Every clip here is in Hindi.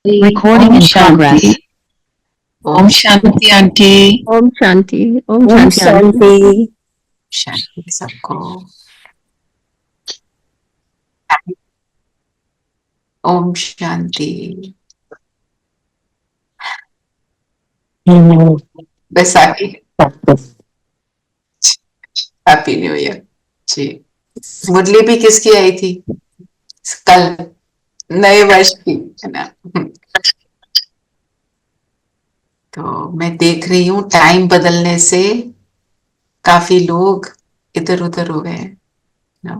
Recording in progress. Om Shanti Auntie. Om Shanti Om Om Shanti aunty. शांति। शांति सबको। Om Shanti. Baisakhi happy new year जी। मुरली भी किसकी आई थी कल? नए वर्ष की है ना। तो मैं देख रही हूँ टाइम बदलने से काफी लोग इधर उधर हो गए हैं ना।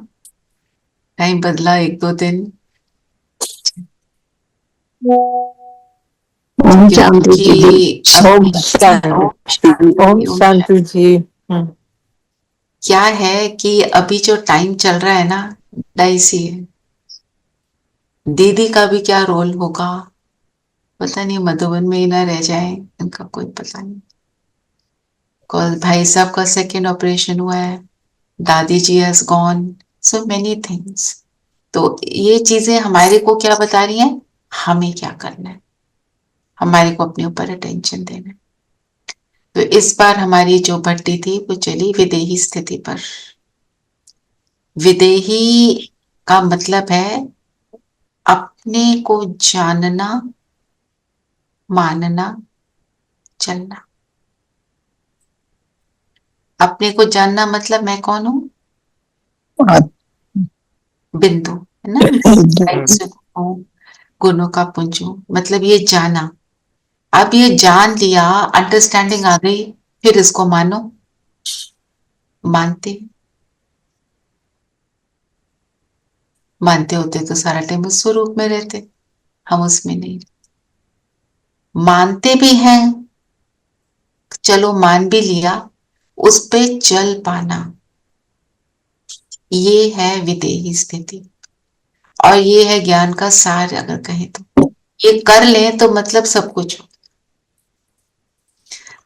टाइम बदला एक दो दिन ओम शांति जी। क्योंकि ओम शांति। ओम शांति जी। क्या है कि अभी जो टाइम चल रहा है ना डाइसी है। दीदी का भी क्या रोल होगा पता नहीं, मधुबन में ही ना रह जाए, इनका कोई पता नहीं। कल भाई साहब का सेकेंड ऑपरेशन हुआ है, दादी जी has gone, so many things. तो ये चीजें हमारे को क्या बता रही हैं, हमें क्या करना है, हमारे को अपने ऊपर अटेंशन देना है। तो इस बार हमारी जो भट्टी थी वो चली विदेही स्थिति पर। विदेही का मतलब है अपने को जानना, मानना, चलना। अपने को जानना मतलब मैं कौन हूं, बिंदु है ना, गुणों का पुंज हूं, मतलब ये जाना। अब ये जान लिया, अंडरस्टैंडिंग आ गई, फिर इसको मानो, मानते मानते होते तो सारा टाइम उस स्वरूप में रहते, हम उसमें नहीं। मानते भी हैं, चलो मान भी लिया, उस पे चल पाना, ये है विदेही स्थिति। और ये है ज्ञान का सार, अगर कहें तो ये कर लें तो मतलब सब कुछ हो।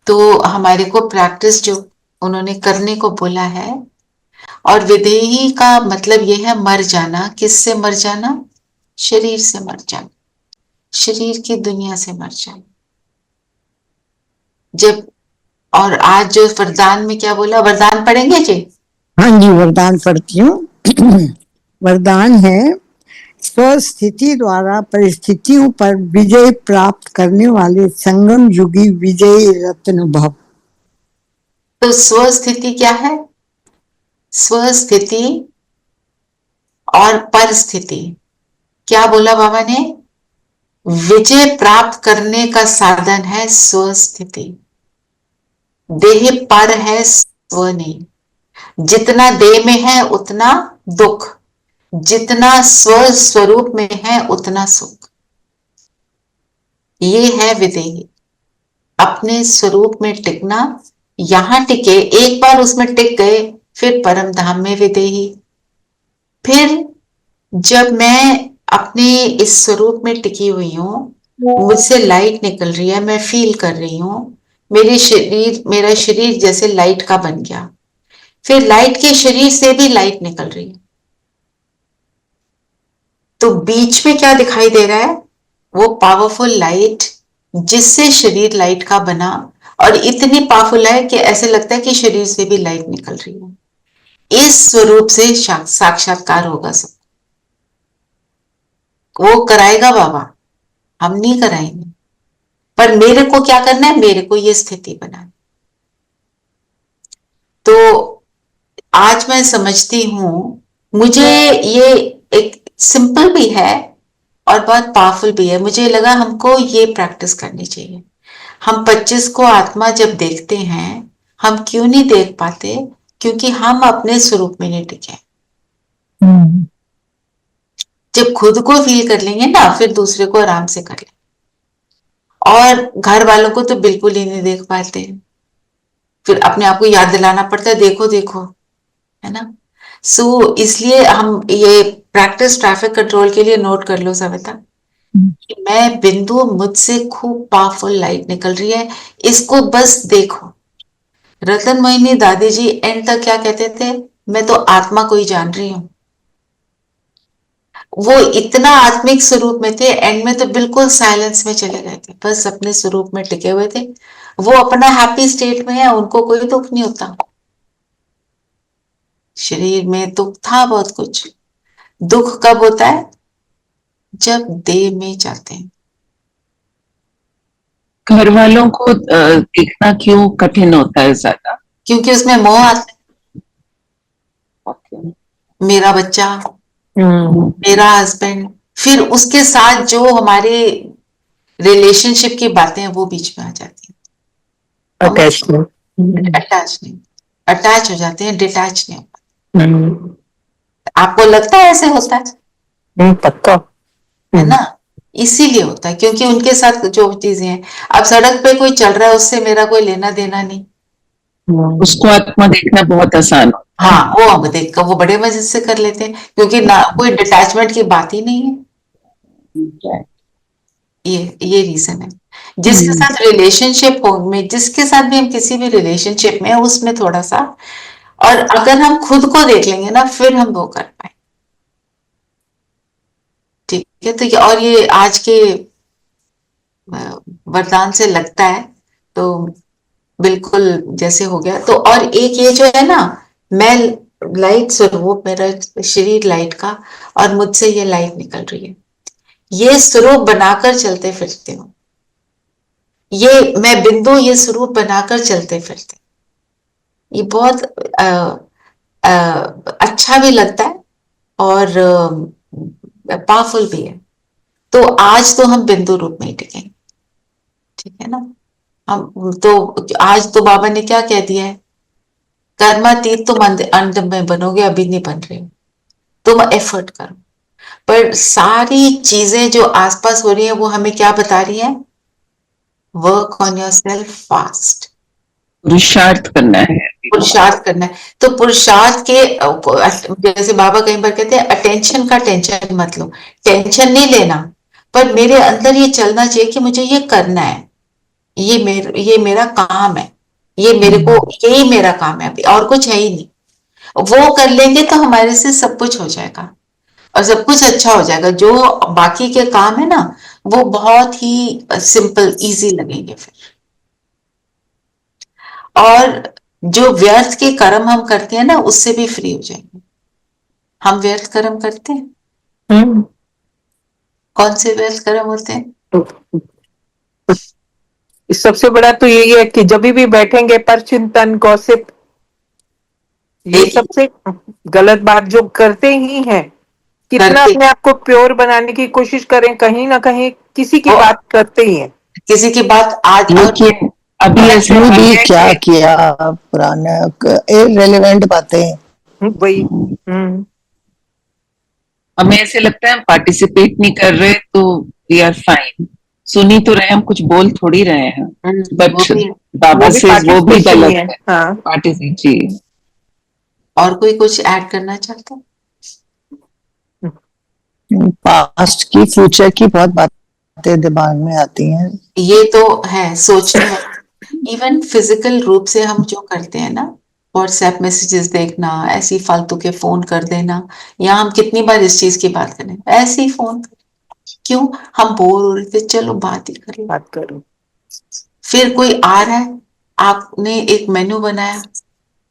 तो हमारे को प्रैक्टिस जो उन्होंने करने को बोला है, और विदेही का मतलब ये है मर जाना। किससे मर जाना? शरीर से मर जाना, शरीर की दुनिया से मर जाना। जब और आज जो वरदान में क्या बोला, वरदान पढ़ेंगे जी? हाँ जी, वरदान पढ़ती हूँ। वरदान है, स्वस्थिति द्वारा परिस्थितियों पर विजय प्राप्त करने वाले संगम युगी विजय रत्न भव। तो स्वस्थिति क्या है? स्वस्थिति और परिस्थिति क्या बोला बाबा ने? विजय प्राप्त करने का साधन है स्वस्थिति। देह पर है, स्व नहीं। जितना देह में है उतना दुख, जितना स्व स्वरूप में है उतना सुख। ये है विदेही, अपने स्वरूप में टिकना। यहां टिके, एक बार उसमें टिक गए, फिर परम धाम में विदेही। फिर जब मैं अपने इस स्वरूप में टिकी हुई हूं, मुझसे लाइट निकल रही है, मैं फील कर रही हूं, मेरा शरीर जैसे लाइट का बन गया, फिर लाइट के शरीर से भी लाइट निकल रही है। तो बीच में क्या दिखाई दे रहा है? वो पावरफुल लाइट जिससे शरीर लाइट का बना, और इतनी पावरफुल है कि ऐसे लगता है कि शरीर से भी लाइट निकल रही है। इस स्वरूप से साक्षात्कार होगा सब। वो कराएगा बाबा, हम नहीं कराएंगे। पर मेरे को क्या करना है? मेरे को ये स्थिति बनानी। तो आज मैं समझती हूं, मुझे ये एक सिंपल भी है और बहुत पावरफुल भी है। मुझे लगा हमको ये प्रैक्टिस करनी चाहिए। हम 25 को आत्मा जब देखते हैं, हम क्यों नहीं देख पाते? क्योंकि हम अपने स्वरूप में नहीं टिके। जब खुद को फील कर लेंगे ना, फिर दूसरे को आराम से कर लेंगे। और घर वालों को तो बिल्कुल ही नहीं देख पाते हैं, फिर अपने आप को याद दिलाना पड़ता है, देखो देखो, है ना। सो इसलिए हम ये प्रैक्टिस ट्रैफिक कंट्रोल के लिए नोट कर लो सविता, कि मैं बिंदु, मुझसे खूब पावरफुल लाइट निकल रही है, इसको बस देखो। रतन मोहिनी दादी जी एंड तक क्या कहते थे? मैं तो आत्मा को ही जान रही हूं। वो इतना आत्मिक स्वरूप में थे, एंड में तो बिल्कुल साइलेंस में चले गए थे, बस अपने स्वरूप में टिके हुए थे। वो अपना हैप्पी स्टेट में है, उनको कोई दुख नहीं होता। शरीर में दुख था बहुत कुछ। दुख कब होता है? जब देह में जाते हैं। घर वालों को देखना क्यों कठिन होता है ज्यादा? क्योंकि उसमें मोह आता है। मेरा बच्चा, मेरा हस्बैंड, फिर उसके साथ जो हमारे रिलेशनशिप की बातें हैं वो बीच में आ जाती हैं। अटैचमेंट। अटैच नहीं, अटैच हो जाते हैं, डिटैच नहीं होते। आपको लगता है ऐसे होता है? पक्का। है ना? इसीलिए होता है क्योंकि उनके साथ जो चीजें हैं। अब सड़क पे कोई चल रहा है, उससे मेरा कोई लेना देना नहीं। उसको आत्मा देखना बहुत आसान होता है। हाँ, वो हम देख कर वो बड़े मजे से कर लेते हैं क्योंकि ना कोई डिटैचमेंट की बात ही नहीं है। ये रीजन है। जिसके साथ रिलेशनशिप हो में, जिसके साथ भी हम किसी भी रिलेशनशिप में है, उसमें थोड़ा सा, और अगर हम खुद को देख लेंगे ना, फिर हम वो कर पाए। ठीक है, तो और ये आज के वरदान से लगता है तो बिल्कुल जैसे हो गया। तो और एक ये जो है ना, मैं लाइट स्वरूप, मेरा शरीर लाइट का, और मुझसे ये लाइट निकल रही है, ये स्वरूप बनाकर चलते फिरते हो। ये मैं बिंदु, ये स्वरूप बनाकर चलते फिरते, ये बहुत अच्छा भी लगता है और पावरफुल भी है। तो आज तो हम बिंदु रूप में ही टिकेंगे। ठीक है ना? हम तो आज तो बाबा ने क्या कह दिया है? कर्मातीत तुम अंत में बनोगे, अभी नहीं बन रहे हो। तुम एफर्ट करो। पर सारी चीजें जो आसपास हो रही है वो हमें क्या बता रही है? Work on your self fast. पुरुषार्थ करना है। पुरुषार्थ करना है। तो पुरुषार्थ के जैसे बाबा कई बार कहते हैं, अटेंशन का टेंशन मत लो। टेंशन नहीं लेना, पर मेरे अंदर ये चलना चाहिए कि मुझे ये करना है, ये मेरा काम है, ये मेरे को, यही मेरा काम है, अभी और कुछ है ही नहीं। वो कर लेंगे तो हमारे से सब कुछ हो जाएगा और सब कुछ अच्छा हो जाएगा। जो बाकी के काम है ना, वो बहुत ही सिंपल इजी लगेंगे फिर। और जो व्यर्थ के कर्म हम करते हैं ना, उससे भी फ्री हो जाएंगे। हम व्यर्थ कर्म करते हैं? कौन से व्यर्थ कर्म होते हैं? सबसे बड़ा तो यही है कि जब भी बैठेंगे पर चिंतन गॉसिप, ये सबसे गलत बात जो करते ही हैं। कितना अपने आप को प्योर बनाने की कोशिश करें, कहीं ना कहीं किसी की बात करते ही हैं। किसी की बात आज, लेकिन अभी ऐसे भी क्या किया, पुराना इररिलेवेंट बातें। वही हमें ऐसे लगता है हम पार्टिसिपेट नहीं कर रहे तो वी आर फाइन, सुनी तो रहे, हम कुछ बोल थोड़ी रहे हैं। बट बाबा से वो भी गलत है। हाँ। पार्टिसिपेट जी। और कोई कुछ ऐड करना चाहता है? पास्ट की, फ्यूचर की बहुत बातें दिमाग में आती हैं। ये तो है, सोचने में। इवन फिजिकल रूप से हम जो करते हैं ना, व्हाट्सएप मैसेजेस देखना, ऐसी फालतू के फोन कर देना, या हम कितनी बार इस चीज की बात करें, ऐसे ही फोन क्यों? हम बोर हो रहे थे, चलो बात ही कर लो। बात करो। फिर कोई आ रहा है, आपने एक मेनू बनाया,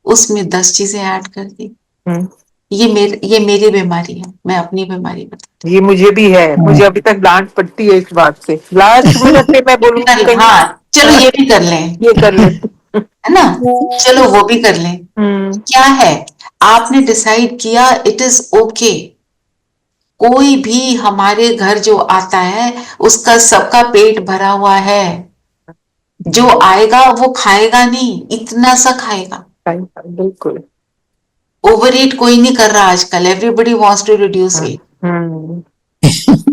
उसमें 10 चीजें ऐड कर दी। ये मेरी बीमारी है, मैं अपनी बीमारी बता। ये मुझे भी है, मुझे अभी तक डांट पड़ती है इस बात से। लास्ट मिनट पे मैं बोलूंगी कहीं हाँ, चलो ये भी कर लें, ये कर ले, है ना? चलो वो भी कर लें। क्या है? आपने डिसाइड किया, इट इज ओके। कोई भी हमारे घर जो आता है, उसका सबका पेट भरा हुआ है। जो आएगा वो खाएगा नहीं, इतना सा खाएगा। बिल्कुल। ओवर ईट कोई नहीं कर रहा आजकल, everybody wants to reduce weight.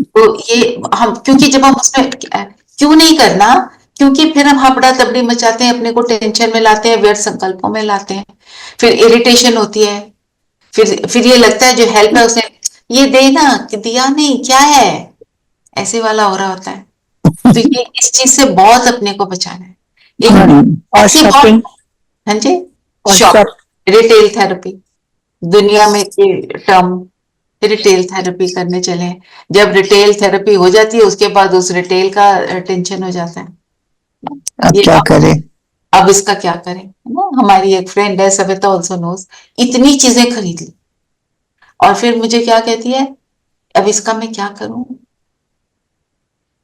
तो ये हम, क्योंकि जब हम उसमें, क्यों नहीं करना? क्योंकि फिर हम हबड़ा तबड़ी मचाते हैं, अपने को टेंशन में लाते हैं, व्यर्थ संकल्पों में लाते हैं, फिर इरिटेशन होती है, फिर ये लगता है जो हेल्प है उसे ये देना, कि दिया नहीं, क्या है, ऐसे वाला हो रहा होता है। तो ये इस चीज से बहुत अपने को बचाना है। और शॉपिंग। हाँ जी, शॉप, रिटेल थेरेपी, दुनिया में ये टर्म रिटेल थेरेपी करने चले। जब रिटेल थेरेपी हो जाती है उसके बाद उस रिटेल का टेंशन हो जाता है, अब ये क्या करें। अब इसका क्या करें, है ना। हमारी एक फ्रेंड है, सविता ऑल्सो नोस, इतनी चीजें खरीद ली और फिर मुझे क्या कहती है, अब इसका मैं क्या करूं,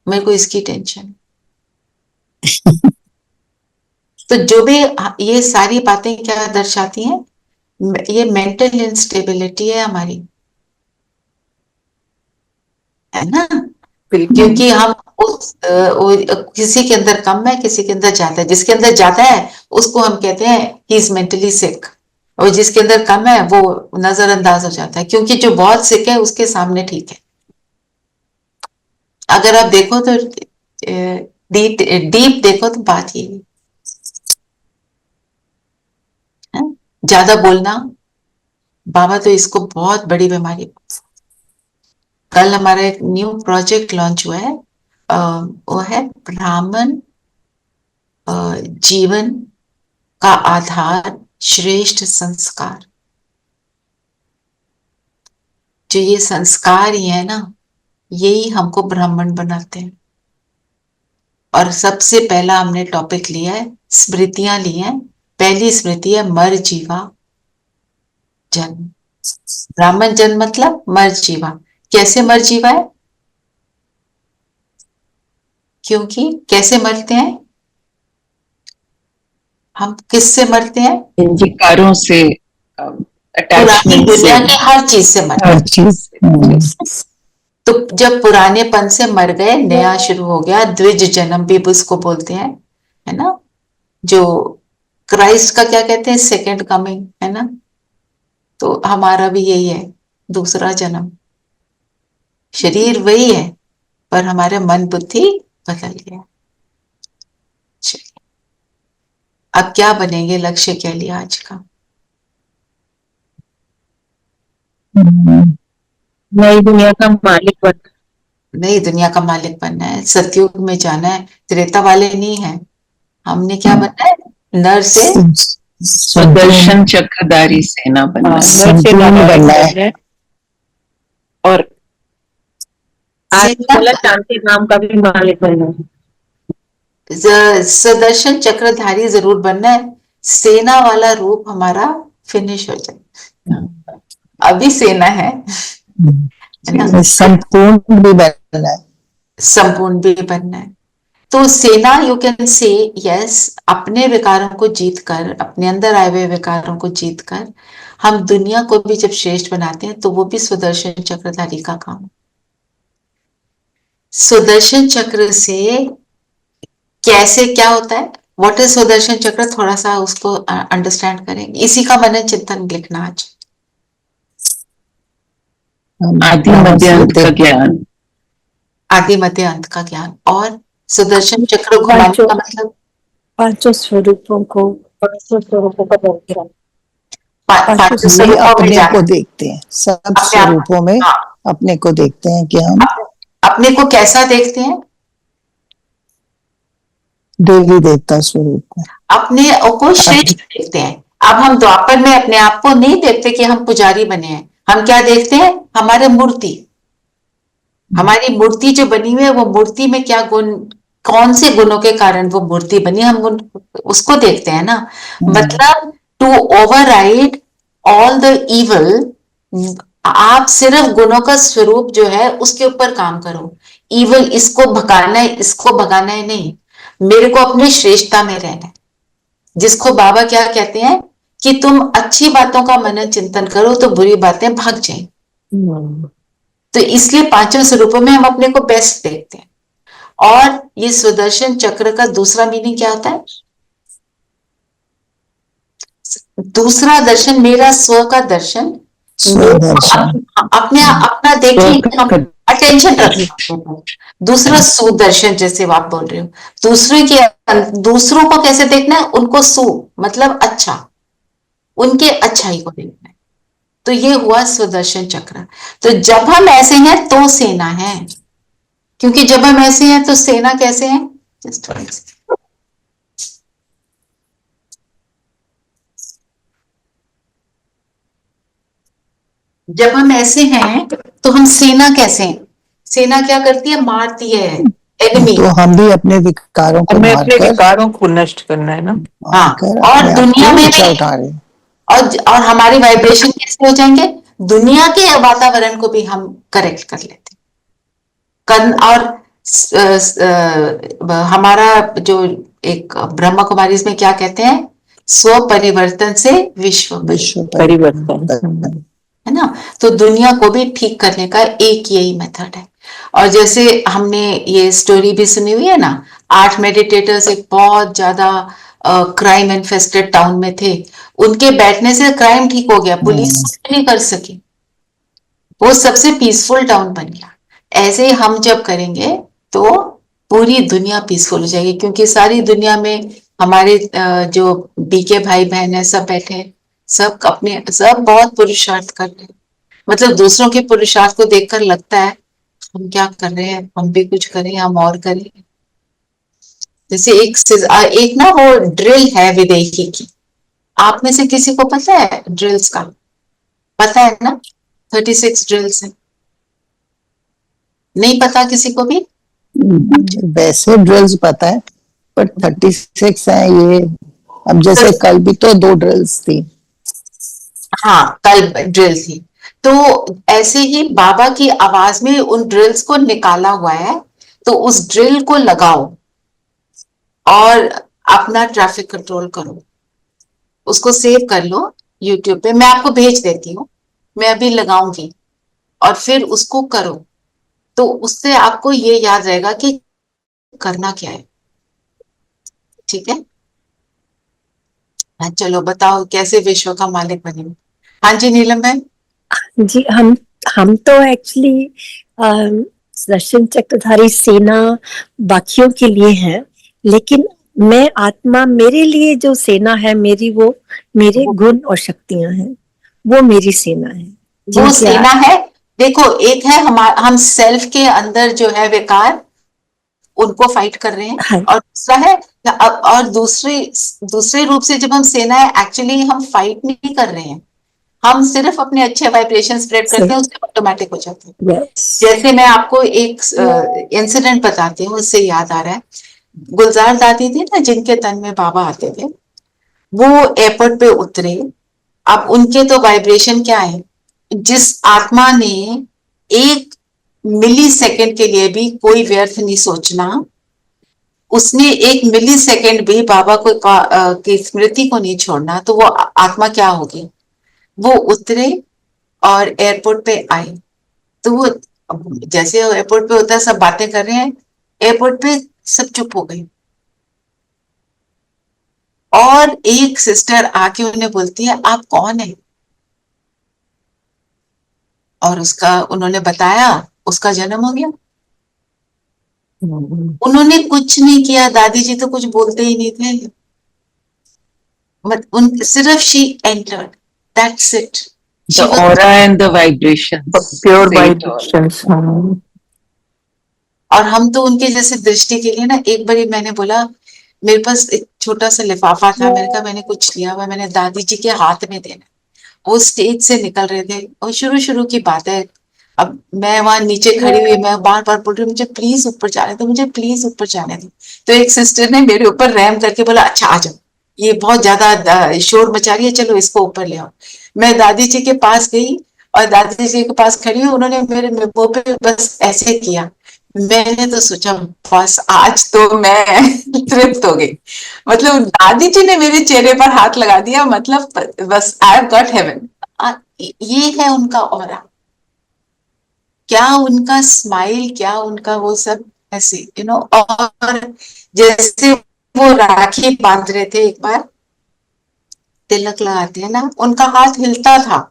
मेरे को इसकी टेंशन। तो जो भी ये सारी बातें क्या दर्शाती हैं, ये मेंटल इंस्टेबिलिटी है हमारी, है ना। क्योंकि हम किसी के अंदर कम है, किसी के अंदर ज्यादा है। जिसके अंदर ज्यादा है उसको हम कहते हैं ही इज मेंटली सिक, और जिसके अंदर कम है वो नजरअंदाज हो जाता है, क्योंकि जो बहुत सिक है उसके सामने ठीक है। अगर आप देखो तो डीप डीप देखो तो बात ये है, ज्यादा बोलना, बाबा तो इसको बहुत बड़ी बीमारी। कल हमारा एक न्यू प्रोजेक्ट लॉन्च हुआ है, वो है ब्राह्मण जीवन का आधार श्रेष्ठ संस्कार। जो ये संस्कार ही है ना, यही हमको ब्राह्मण बनाते हैं। और सबसे पहला हमने टॉपिक लिया है, स्मृतियां ली हैं। पहली स्मृति है मर जीवा जन्म। ब्राह्मण जन्म मतलब मर जीवा। कैसे मर जीवा है, क्योंकि कैसे मरते हैं हम, किससे मरते हैं, इन विकारों से, पुरानी अटैचमेंट से, दुनिया की हर चीज से मरते हर हैं। चीज। तो जब पुरानेपन से मर गए, नया शुरू हो गया, द्विज जन्म भी उसको बोलते हैं, है ना। जो क्राइस्ट का क्या कहते हैं, सेकंड कमिंग, है ना। तो हमारा भी यही है, दूसरा जन्म। शरीर वही है पर हमारे मन बुद्धि बदल गया। चलिए, अब क्या बनेंगे, लक्ष्य क्या लिया आज का, नई दुनिया का मालिक बन। नई दुनिया का मालिक बनना है, सतयुग में जाना है। त्रेता वाले नहीं है, हमने क्या बनना है, नर से सुदर्शन चक्रधारी सेना बनना। संपूर्ण बनना है। और आज सेना, बोला शांति नाम का भी मालिक बनना है। सुदर्शन चक्रधारी जरूर बनना है। सेना वाला रूप हमारा फिनिश हो जाए, अभी सेना है ना। संपूर्ण भी बनना है। संपूर्ण भी बनना है। तो सेना, यू कैन से यस, अपने विकारों को जीतकर, अपने अंदर आए हुए विकारों को जीतकर हम दुनिया को भी जब श्रेष्ठ बनाते हैं तो वो भी सुदर्शन चक्रधारी का काम है। सुदर्शन चक्र से कैसे क्या होता है, व्हाट इज सुदर्शन चक्र, थोड़ा सा उसको अंडरस्टैंड करेंगे। इसी का मनन चिंतन लिखना आज। आदि मध्य अंत का ज्ञान। आदि मध्य अंत का ज्ञान। और सुदर्शन चक्र घुमाने का मतलब पांचों स्वरूपों को दर्शन। पांचों ये स्वरूपों में अपने जाना, को देखते हैं, सब अपने आप, स्वरूपों में हाँ, अपने को देखते हैं कि हम अपने को कैसा देखते हैं, देवी देवता स्वरूप को। अपने को श्रेष्ठ देखते हैं। अब हम द्वापर में अपने आप को नहीं देखते कि हम पुजारी बने हैं, हम क्या देखते हैं, हमारे मूर्ति, हमारी मूर्ति जो बनी हुई है वो मूर्ति में क्या गुण, कौन से गुणों के कारण वो मूर्ति बनी, हम उसको देखते हैं ना। मतलब to override all the evil, आप सिर्फ गुणों का स्वरूप जो है उसके ऊपर काम करो। इवल इसको भगाना है, इसको भगाना है नहीं, मेरे को अपनी श्रेष्ठता में रहना है। जिसको बाबा क्या कहते हैं कि तुम अच्छी बातों का मनन चिंतन करो तो बुरी बातें भाग जाएं। तो इसलिए पांचों स्वरूपों में हम अपने को बेस्ट देखते हैं। और ये सुदर्शन चक्र का दूसरा मीनिंग क्या होता है, दूसरा दर्शन, मेरा स्व का दर्शन, अपने अपना देखिए, हम अटेंशन रखें। दूसरा सुदर्शन, जैसे आप बोल रहे हो, दूसरे के, दूसरों को कैसे देखना है, उनको सु मतलब अच्छा, उनके अच्छाई को देखना है। तो ये हुआ सुदर्शन चक्र। तो जब हम ऐसे हैं तो सेना है, क्योंकि जब हम ऐसे हैं तो सेना कैसे है, जस्ट जब हम ऐसे हैं तो हम सेना कैसे हैं? सेना क्या करती है? मारती है एनिमी। तो हम भी अपने विकारों को हमें अपने मारकर विकारों को नष्ट करना है ना। हाँ, मारकर और अपने आप दुनिया को में ऊंचा भी उठा रहे हैं। और हमारे वाइब्रेशन कैसे हो जाएंगे? दुनिया के वातावरण को भी हम करेक्ट कर लेते हैं। और हमारा जो एक ब्रह्मा कुमारी इसमें क्या कहते हैं? स्व परिवर्तन से विश्व विश्व परिवर्तन। है ना? तो दुनिया को भी ठीक करने का एक यही मेथड है। और जैसे हमने ये स्टोरी भी सुनी हुई है ना, 8 मेडिटेटर्स एक बहुत ज्यादा क्राइम इन्फेस्टेड टाउन में थे, उनके बैठने से क्राइम ठीक हो गया, पुलिस कुछ नहीं कर सकी, वो सबसे पीसफुल टाउन बन गया। ऐसे ही हम जब करेंगे तो पूरी दुनिया पीसफुल हो जाएगी, क्योंकि सारी दुनिया में हमारे जो बीके भाई बहन है सब बैठे हैं, सब बहुत पुरुषार्थ कर रहे हैं। मतलब दूसरों के पुरुषार्थ को देखकर लगता है हम क्या कर रहे हैं, हम भी कुछ करें, हम और करें। जैसे एक ना वो ड्रिल है विदेशी की, आप में से किसी को पता है ड्रिल्स का? पता है ना? 36 ड्रिल्स है, नहीं पता किसी को भी? वैसे ड्रिल्स पता है, पर 36 है ये। अब जैसे कल भी तो 2 ड्रिल्स थी। हाँ, कल ड्रिल थी। तो ऐसे ही बाबा की आवाज में उन ड्रिल्स को निकाला हुआ है, तो उस ड्रिल को लगाओ और अपना ट्रैफिक कंट्रोल करो। उसको सेव कर लो यूट्यूब पे, मैं आपको भेज देती हूँ, मैं अभी लगाऊंगी, और फिर उसको करो, तो उससे आपको ये याद रहेगा कि करना क्या है। ठीक है? हाँ, चलो बताओ कैसे विश्व का मालिक बने। हाँ जी नीलम बहन। जी हम तो एक्चुअली दर्शन चक्रधारी सेना बाकियों के लिए है, लेकिन मैं आत्मा, मेरे लिए जो सेना है मेरी, वो मेरे गुण और शक्तियां हैं, वो मेरी सेना है। वो जिनके सेना है। देखो, एक है हम सेल्फ के अंदर जो है विकार, उनको फाइट कर रहे हैं, हाँ, और दूसरा है, और दूसरे रूप से जब हम सेना है, एक्चुअली हम फाइट नहीं कर रहे हैं, हम सिर्फ अपने अच्छे वाइब्रेशन स्प्रेड करते हैं, उससे ऑटोमेटिक हो जाते हैं। यस, जैसे मैं आपको एक इंसिडेंट बताती हूँ, उससे याद आ रहा है। गुलजार दादी थी ना, जिनके तन में बाबा आते थे, वो एयरपोर्ट पे उतरे। अब उनके तो वाइब्रेशन क्या है, जिस आत्मा ने एक मिली सेकेंड के लिए भी कोई व्यर्थ नहीं सोचना, उसने एक मिली सेकेंड भी बाबा को की स्मृति को नहीं छोड़ना, तो वो आत्मा क्या होगी? वो उतरे और एयरपोर्ट पे आए, तो वो जैसे एयरपोर्ट पे होता है, सब बातें कर रहे हैं, एयरपोर्ट पे सब चुप हो गए, और एक सिस्टर आके उन्हें बोलती है आप कौन है? और उसका उन्होंने बताया, उसका जन्म हो गया। उन्होंने कुछ नहीं किया, दादी जी तो कुछ बोलते ही नहीं थे, उन सिर्फ she entered, that's it. The aura and the vibrations. Pure Say it all. Vibrations. और हम तो उनके जैसे दृष्टि के लिए ना, एक बार मैंने बोला, मेरे पास एक छोटा सा लिफाफा था, मैंने कहा मैंने कुछ लिया हुआ, मैंने दादी जी के हाथ में देना। वो स्टेज से निकल रहे थे, और शुरू शुरू की बात है, अब मैं वहां नीचे खड़ी हुई, मैं बार बार बोल रही हूँ मुझे प्लीज ऊपर जाने दो, मुझे प्लीज ऊपर जाने दो। तो एक सिस्टर ने मेरे ऊपर रहम करके बोला अच्छा आ जाओ, ये बहुत ज्यादा शोर मचा रही है, चलो इसको ऊपर ले आओ। मैं दादी जी के पास गई, और दादी जी के पास खड़ी हुई, उन्होंने मेरे मुंह पे बस ऐसे किया। मैंने तो सोचा बस आज तो मैं तृप्त हो गई, मतलब दादी जी ने मेरे चेहरे पर हाथ लगा दिया, मतलब बस आई हैव गॉट हेवन। ये है उनका ऑरा, क्या उनका स्माइल, क्या उनका वो सब, ऐसे और जैसे वो राखी बांध रहे थे, एक बार तिलक लगाते हैं ना, उनका हाथ हिलता था,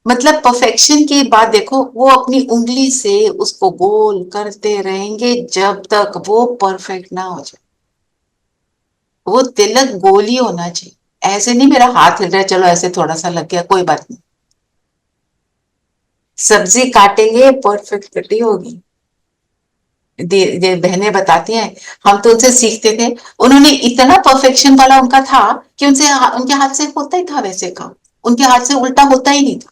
मतलब परफेक्शन की बात देखो, वो अपनी उंगली से उसको गोल करते रहेंगे जब तक वो परफेक्ट ना हो जाए। वो तिलक गोल ही होना चाहिए, ऐसे नहीं मेरा हाथ हिल रहा है चलो ऐसे थोड़ा सा लग गया कोई बात नहीं। सब्जी काटेंगे परफेक्ट कटी होगी। बहनें बताती हैं, हम तो उनसे सीखते थे, उन्होंने इतना परफेक्शन वाला उनका था कि उनके हाथ से होता ही था वैसे काम, उनके हाथ से उल्टा होता ही नहीं था।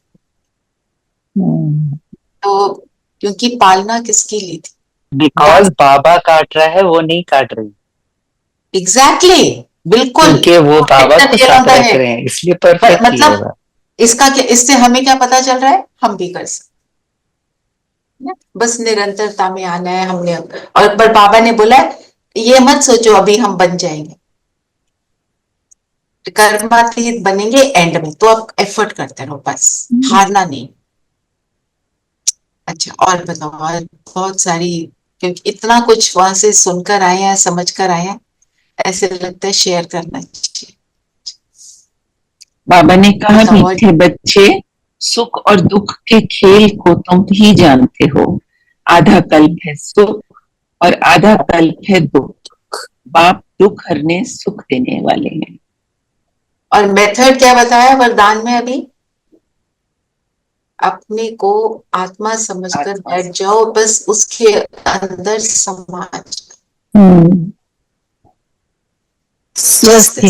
तो क्योंकि पालना किसकी ली थी? बिकॉज बाबा काट रहा है, वो नहीं काट रही। एग्जैक्टली, बिल्कुल। क्योंकि वो बाबा को साथ रख है रहे हैं, इसलिए परफेक्ट ही मतलब होगा। इसका क्या, इससे हमें क्या पता चल रहा है? हम भी कर सकते हैं, बस निरंतरता में आना है हमने। और पर बाबा ने बोला ये मत सोचो अभी हम बन जाएंगे, कर्मातीत बनेंगे एंड में, तो आप एफर्ट करते रहो बस, हारना नहीं। अच्छा, और बताओ, और बहुत सारी, क्योंकि इतना कुछ वहां से सुनकर आए हैं, समझ कर आए हैं, ऐसे लगता है शेयर करना चाहिए। बाबा ने कहा, बताओ। मीठे बच्चे, सुख और दुख के खेल को तुम ही जानते हो। आधा कल्प है सुख और आधा कल्प है दुख। बाप दुख हरने सुख देने वाले हैं। और मेथड क्या बताया वरदान में अभी? अपने को आत्मा समझकर बैठ जाओ, बस उसके अंदर समाज स्वस्थ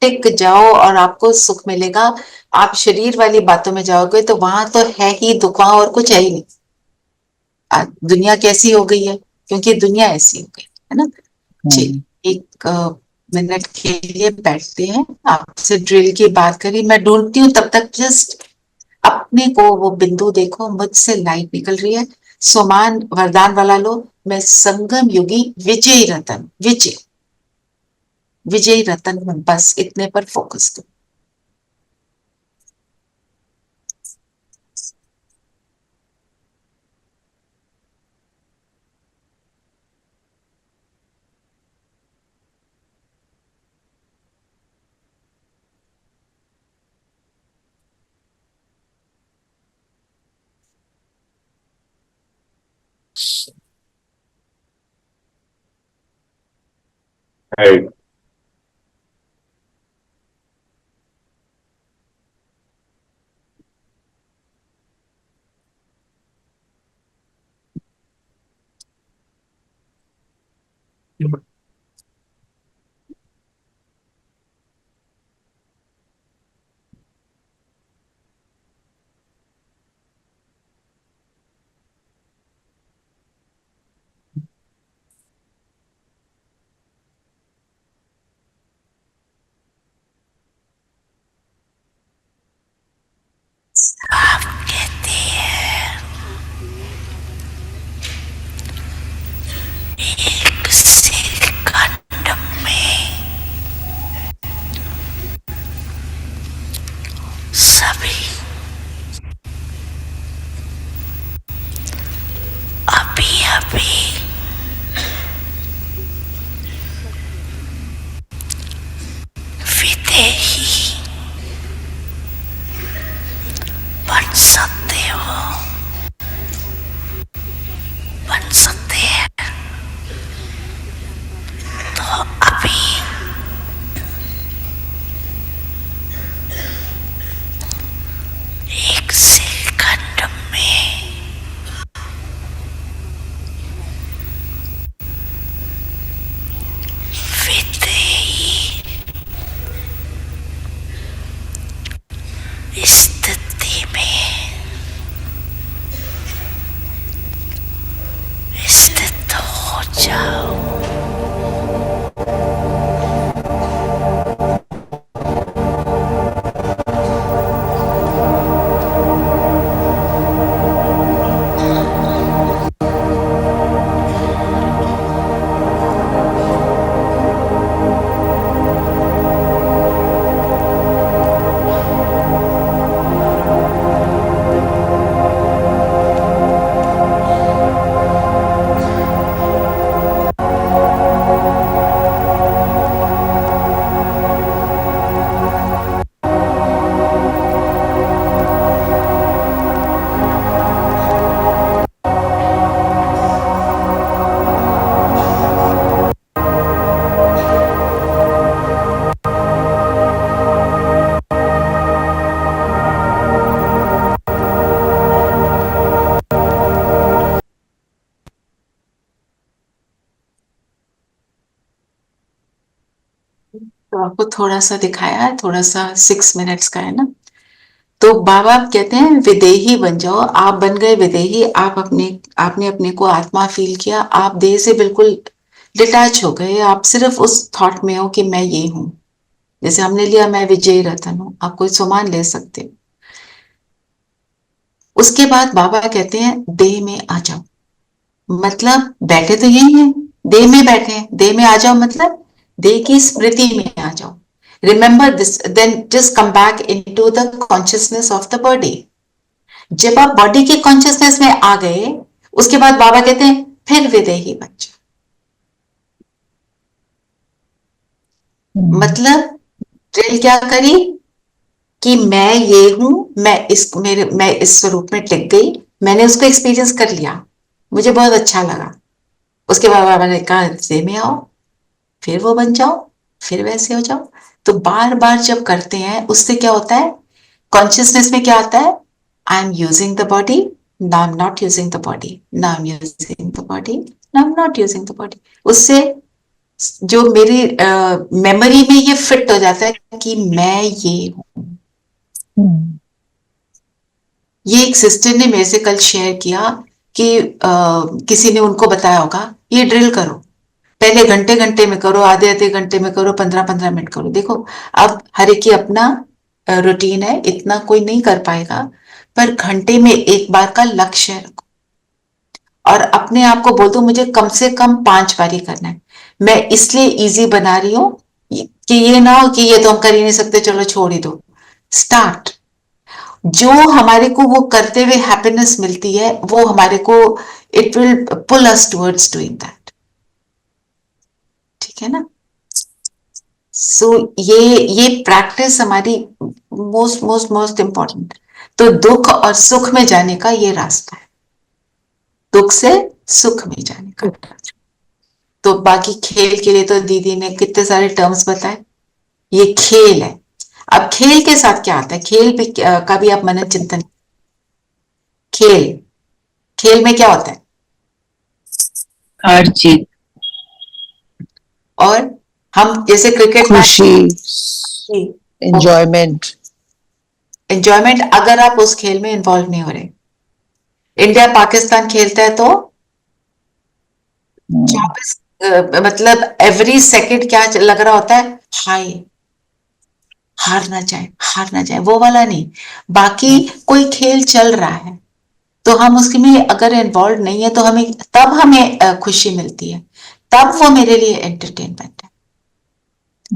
टिक जाओ और आपको सुख मिलेगा। आप शरीर वाली बातों में जाओगे तो वहां तो है ही दुख, वहां और कुछ है ही नहीं। दुनिया कैसी हो गई है? क्योंकि दुनिया ऐसी हो गई है ना। चलिए, एक मिनट के लिए बैठते हैं। आपसे ड्रिल की बात करी, मैं ढूंढती हूँ, तब तक जस्ट अपने को वो बिंदु देखो, मुझसे लाइट निकल रही है। सोमान वरदान वाला लो, मैं संगम युगी विजय रतन, विजय रतन हूं, बस इतने पर फोकस दो। Right. तो आपको थोड़ा सा दिखाया है, थोड़ा सा 6 मिनट्स का है ना। तो बाबा कहते हैं विदेही बन जाओ, आप बन गए विदेही, आपने अपने को आत्मा फील किया, आप देह से बिल्कुल डिटैच हो गए, आप सिर्फ उस थॉट में हो कि मैं ये हूं। जैसे हमने लिया मैं विजयी रतन हूं, आप कोई सामान ले सकते हो। उसके बाद बाबा कहते हैं देह में आ जाओ, मतलब बैठे तो यही हैं, देह में बैठे हैं, देह में आ जाओ मतलब देह की स्मृति में आ जाओ। Remember this, then just come back into the consciousness of the body. जब आप बॉडी की कॉन्शियसनेस में आ गए, उसके बाद बाबा कहते हैं फिर विदेही बन जाओ। मतलब ड्रिल क्या करी कि मैं ये हूं, मैं इस स्वरूप में टिक गई, मैंने उसको एक्सपीरियंस कर लिया, मुझे बहुत अच्छा लगा। उसके बाद बाबा ने कहा से में आओ, फिर वो बन जाओ, फिर वैसे हो जाओ। तो बार बार जब करते हैं उससे क्या होता है, कॉन्शियसनेस में क्या आता है, I am using the body, now I am not using the body, now I am using the body, now I am not using the body. उससे जो मेरी मेमोरी में ये फिट हो जाता है कि मैं ये हूं। ये एक सिस्टर ने मेरे से कल शेयर किया कि किसी ने उनको बताया होगा ये ड्रिल करो, पहले घंटे घंटे में करो, आधे आधे घंटे में करो, 15-15 मिनट करो। देखो अब हर एक की अपना रूटीन है, इतना कोई नहीं कर पाएगा, पर घंटे में एक बार का लक्ष्य रखो और अपने आप को बोल दो मुझे कम से कम 5 बार ही करना है। मैं इसलिए इजी बना रही हूं कि ये ना हो कि ये तो हम कर ही नहीं सकते, चलो छोड़ ही दो। स्टार्ट, जो हमारे को वो करते हुए हैप्पीनेस मिलती है वो हमारे को, it will pull us towards doing that. ठीक है ना? सो ये प्रैक्टिस हमारी मोस्ट मोस्ट मोस्ट इंपॉर्टेंट। तो दुख और सुख में जाने का ये रास्ता है, दुख से सुख में जाने का। तो बाकी खेल के लिए तो दीदी ने कितने सारे टर्म्स बताए, ये खेल है। अब खेल के साथ क्या आता है, खेल भी का भी आप मनन चिंतन। खेल, खेल में क्या होता है, हार जीत, और हम जैसे क्रिकेट खुशी, एंजॉयमेंट। एंजॉयमेंट, अगर आप उस खेल में इन्वॉल्व नहीं हो रहे। इंडिया पाकिस्तान खेलता है तो 24 मतलब एवरी सेकंड क्या लग रहा होता है, हाय, हार ना जाए, हार ना जाए, वो वाला नहीं। बाकी कोई खेल चल रहा है तो हम उसके में अगर इन्वॉल्व नहीं है तो हमें तब हमें खुशी मिलती है, तब वो मेरे लिए एंटरटेनमेंट है।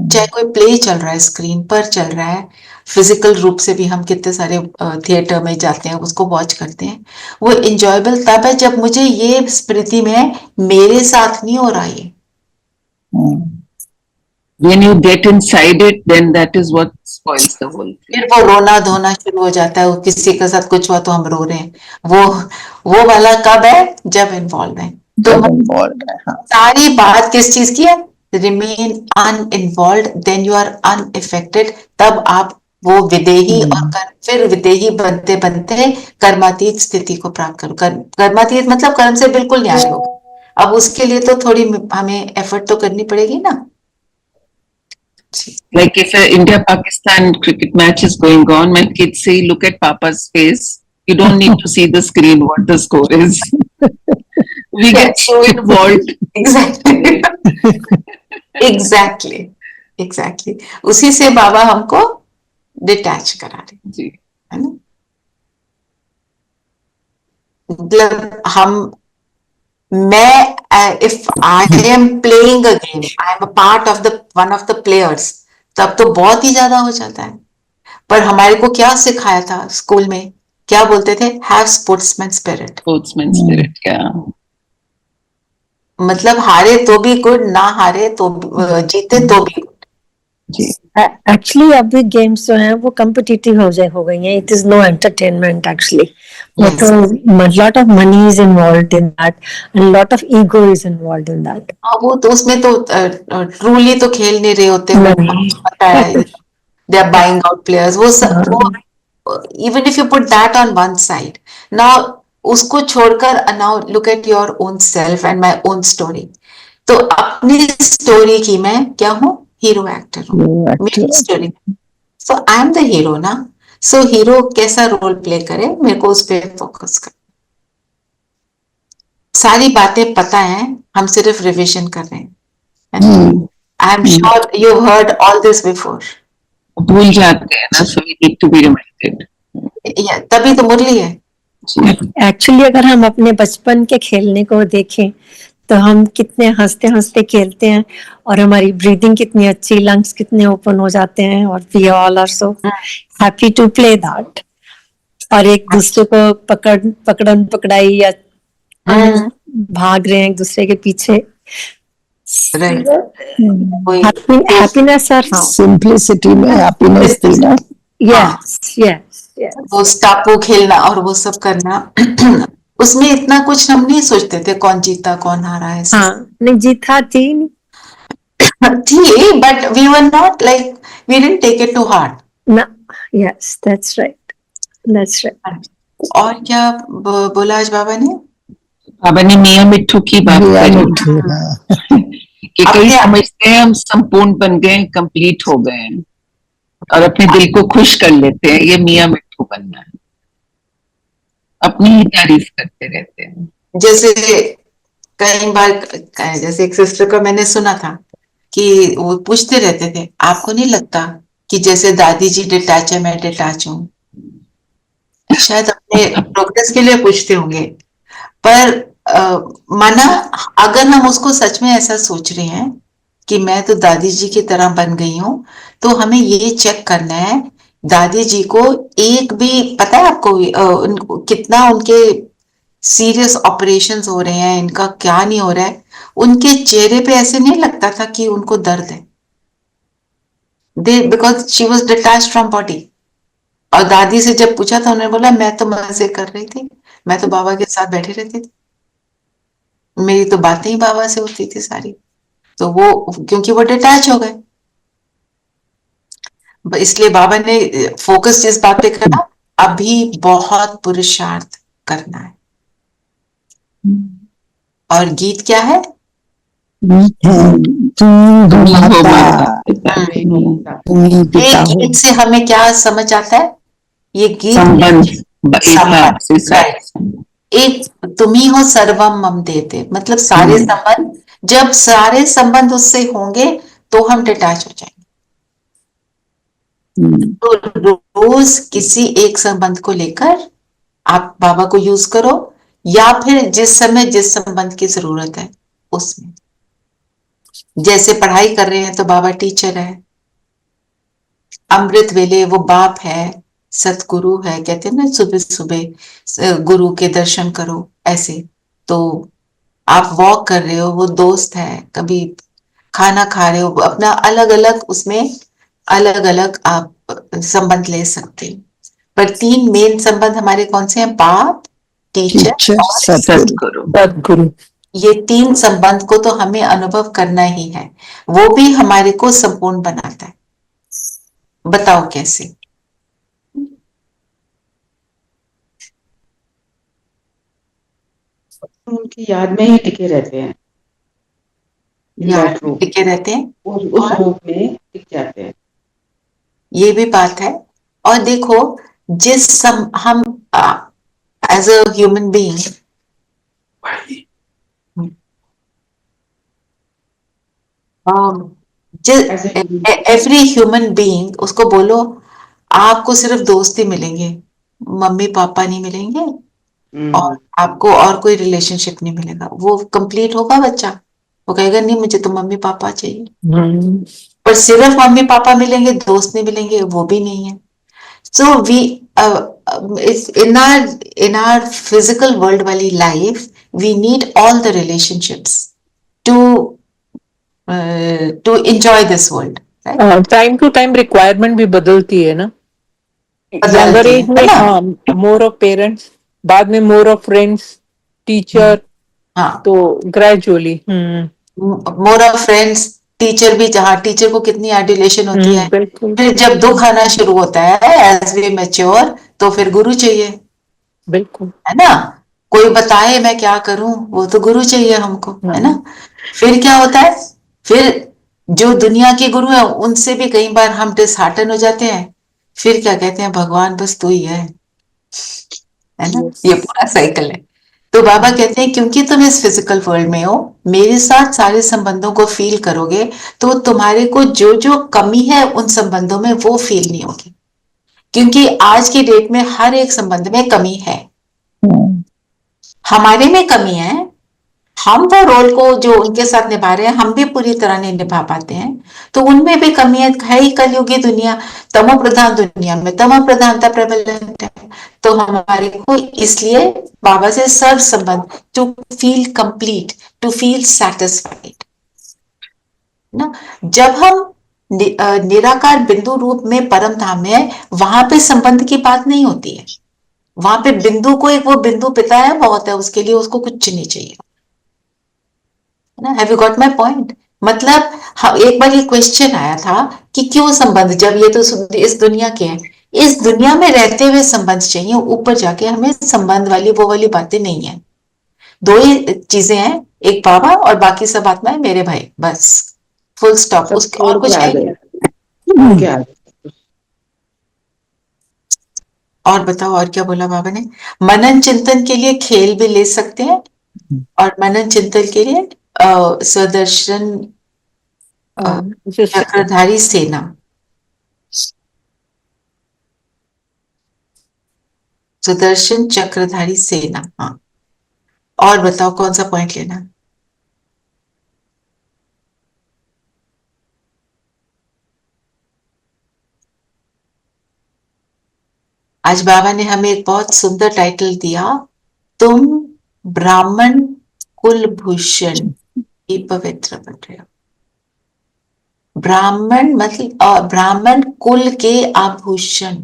चाहे कोई प्ले चल रहा है, स्क्रीन पर चल रहा है, फिजिकल रूप से भी हम कितने सारे थिएटर में जाते हैं, उसको वॉच करते हैं, वो इंजॉयबल तब है जब मुझे ये स्मृति में मेरे साथ नहीं हो रहा है। when you get inside it, then that is what spoils the whole thing. फिर वो रोना धोना शुरू हो जाता है, वो किसी के साथ कुछ हुआ तो हम रो रहे हैं, वो वाला कब है, जब इन्वॉल्व है। तो सारी बात किस चीज की है, remain uninvolved, then you are unaffected. तब आप वो विदेही और फिर विदेही बनते बनते कर्मातीत स्थिति को प्राप्त करो। कर्मातीत मतलब कर्म से बिल्कुल न्याय हो। अब उसके लिए तो थोड़ी हमें एफर्ट तो करनी पड़ेगी ना। Like if a India-Pakistan cricket match is going on, my kids say, look at Papa's face. You don't need to see the screen, what the score is. We get so involved. Exactly. Exactly. Exactly. उसी से बाबा हमको डिटैच करा रहे जी, है ना। मतलब if I am playing a game, I am a part of one of the players, तब तो बहुत ही ज्यादा हो जाता है। पर हमारे को क्या सिखाया था स्कूल में, क्या बोलते थे, have sportsman spirit. sportsman spirit, yeah. मतलब हारे तो भी गुड, ना हारे तो जीते तो भी जी। एक्चुअली अभी गेम्स जो हैं वो कम्पिटिटिव हो गई हैं, it is no entertainment actually. Lot of money is involved in that and lot of ego is involved in that. वो तो उसमें तो ट्रूली तो खेल नहीं रहे होते, पता है, they are buying out players. वो even if you put that on one side, now उसको छोड़कर now look at your own self and my own story. तो अपनी स्टोरी की मैं क्या हूँ, हीरो एक्टर हूँ, मेरी story. So I am the hero ना। सो हीरो कैसा रोल प्ले करे, मेरे को उस पर फोकस कर। सारी बातें पता है, हम सिर्फ रिविजन कर रहे हैं। I am sure you heard all this before. भूल जाते हैं ना, so we need to be reminded. तभी तो मुरली है। एक्चुअली अगर हम अपने बचपन के खेलने को देखें तो हम कितने हंसते हंसते खेलते हैं और हमारी ब्रीदिंग कितनी अच्छी, लंग्स कितने ओपन हो जाते हैं और we all are so happy to play that. और एक दूसरे को पकड़न पकड़ाई या भाग रहे हैं एक दूसरे के पीछे। हैप्पीनेस और सिंप्लिसिटी में हैप्पीनेस थी ना। Yes yes yes. वो टापू खेलना और वो सब करना उसमें इतना कुछ हम नहीं सोचते थे कौन जीता कौन हारा है। हाँ, नहीं जीता थी थी, but we were not like, we didn't take it to heart ना। Yes, that's right, that's right. और क्या बोला आज बाबा ने? बाबा ने मियाँ मिट्ठू की बात करी कि कई समझते हैं हम संपूर्ण बन गए, कंप्लीट हो गए हैं और अपने दिल को खुश कर लेते हैं। ये मियाँ मिट्ठू बनना है, अपनी ही तारीफ करते रहते हैं। जैसे कई बार, जैसे एक सिस्टर का मैंने सुना था कि वो पूछते रहते थे, आपको नहीं लगता कि जैसे दादी जी डिटैच है, मैं डिटैच हूँ? शायद अपने प्रोग्रेस के लिए पूछते होंगे, पर माना अगर हम उसको सच में ऐसा सोच रहे हैं कि मैं तो दादी जी की तरह बन गई हूं, तो हमें ये चेक करना है दादी जी को एक भी, पता है आपको कितना उनके सीरियस ऑपरेशंस हो रहे हैं, इनका क्या नहीं हो रहा है, उनके चेहरे पे ऐसे नहीं लगता था कि उनको दर्द है। Because she was detached from body. और दादी से जब पूछा था, उन्होंने बोला मैं तो मजे कर रही थी, मैं तो बाबा के साथ बैठे रहती थी, मेरी तो बातें ही बाबा से होती थी सारी। तो वो क्योंकि वो डिटैच हो गए, इसलिए बाबा ने फोकस जिस बात पे करा, अभी बहुत पुरुषार्थ करना है। और गीत क्या है? एक गीत से हमें क्या समझ आता है? ये गीत एक तुम ही हो सर्वम मम देते, मतलब सारे संबंध, जब सारे संबंध उससे होंगे तो हम डिटैच हो जाएंगे। तो रोज किसी एक संबंध को लेकर आप बाबा को यूज करो, या फिर जिस समय जिस संबंध की जरूरत है उसमें। जैसे पढ़ाई कर रहे हैं तो बाबा टीचर है, अमृत वेले वो बाप है, सतगुरु है, कहते हैं ना सुबह सुबह गुरु के दर्शन करो, ऐसे। तो आप वॉक कर रहे हो, वो दोस्त है, कभी खाना खा रहे हो, अपना अलग अलग उसमें अलग अलग आप संबंध ले सकते हैं। पर 3 मेन संबंध हमारे कौन से हैं? बाप, टीचर और सदगुरु। ये 3 संबंध को तो हमें अनुभव करना ही है, वो भी हमारे को संपूर्ण बनाता है। बताओ कैसे? उनकी याद में ही टिके रहते हैं, याद टिके रहते हैं और उस रूप में टिक जाते हैं। ये भी बात है। और देखो, हम as a human being, every human being, उसको बोलो आपको सिर्फ दोस्त ही मिलेंगे, मम्मी पापा नहीं मिलेंगे, और आपको और कोई रिलेशनशिप नहीं मिलेगा। वो कंप्लीट होगा बच्चा, वो कहेगा नहीं मुझे तो मम्मी पापा चाहिए। पर सिर्फ मम्मी पापा मिलेंगे, दोस्त नहीं मिलेंगे, वो भी नहीं है। So we in our physical world वाली life, we need all the relationships to enjoy this world, right? Time to time requirement भी बदलती है ना। यंगर एज में हाँ मोर ऑफ पेरेंट्स, बाद में मोर ऑफ फ्रेंड्स, टीचर, हाँ, तो gradually more of friends, teacher भी, जहाँ टीचर को कितनी एडुलेशन होती है। बिल्कुल फिर जब दुख आना शुरू होता है एज वी मैच्योर, तो फिर गुरु चाहिए, बिल्कुल, है ना? कोई बताए मैं क्या करूं, वो तो गुरु चाहिए हमको, है ना? फिर क्या होता है, फिर जो दुनिया के गुरु हैं उनसे भी कई बार हम डिसहार्टन हो जाते हैं, फिर क्या कहते हैं, भगवान बस तू ही है ना? ये पूरा साइकिल है। तो बाबा कहते हैं क्योंकि तुम इस फिजिकल वर्ल्ड में हो, मेरे साथ सारे संबंधों को फील करोगे, तो तुम्हारे को जो जो कमी है उन संबंधों में वो फील नहीं होगी, क्योंकि आज की डेट में हर एक संबंध में कमी है। हमारे में कमी है, हम वो रोल को जो उनके साथ निभा रहे हैं हम भी पूरी तरह नहीं निभा पाते हैं, तो उनमें भी कमी है ही। कलयुगी दुनिया, तमो प्रधान दुनिया में तमो प्रधानता प्रबलंत है। तो हमारे को इसलिए बाबा से सर्व संबंध, to feel complete, to feel satisfied ना। जब हम निराकार बिंदु रूप में परम धाम में है, वहां पे संबंध की बात नहीं होती है। वहां पे बिंदु को एक वो बिंदु पिता है, बहुत है, उसके लिए उसको कुछ नहीं चाहिए ना। Have you got my point? मतलब एक बार ये क्वेश्चन आया था कि क्यों संबंध, जब ये तो इस दुनिया के हैं, इस दुनिया में रहते हुए संबंध चाहिए, ऊपर जाके हमें संबंध वाली वो वाली बातें नहीं है। दो ही चीजें हैं, एक बाबा और बाकी सब आत्माएं मेरे भाई, बस फुल स्टॉप, सब उसके छोड़ और के कुछ आ है गए, नहीं। छोड़ के आ गए। और बताओ और क्या बोला बाबा ने? मनन चिंतन के लिए खेल भी ले सकते हैं, और मनन चिंतन के लिए स्वदर्शन जो चक्रधारी सेना, सुदर्शन चक्रधारी सेना। हाँ, और बताओ कौन सा पॉइंट लेना? आज बाबा ने हमें एक बहुत सुंदर टाइटल दिया, तुम ब्राह्मण कुलभूषण ही पवित्र बन रहे हो। ब्राह्मण मतलब ब्राह्मण कुल के आभूषण।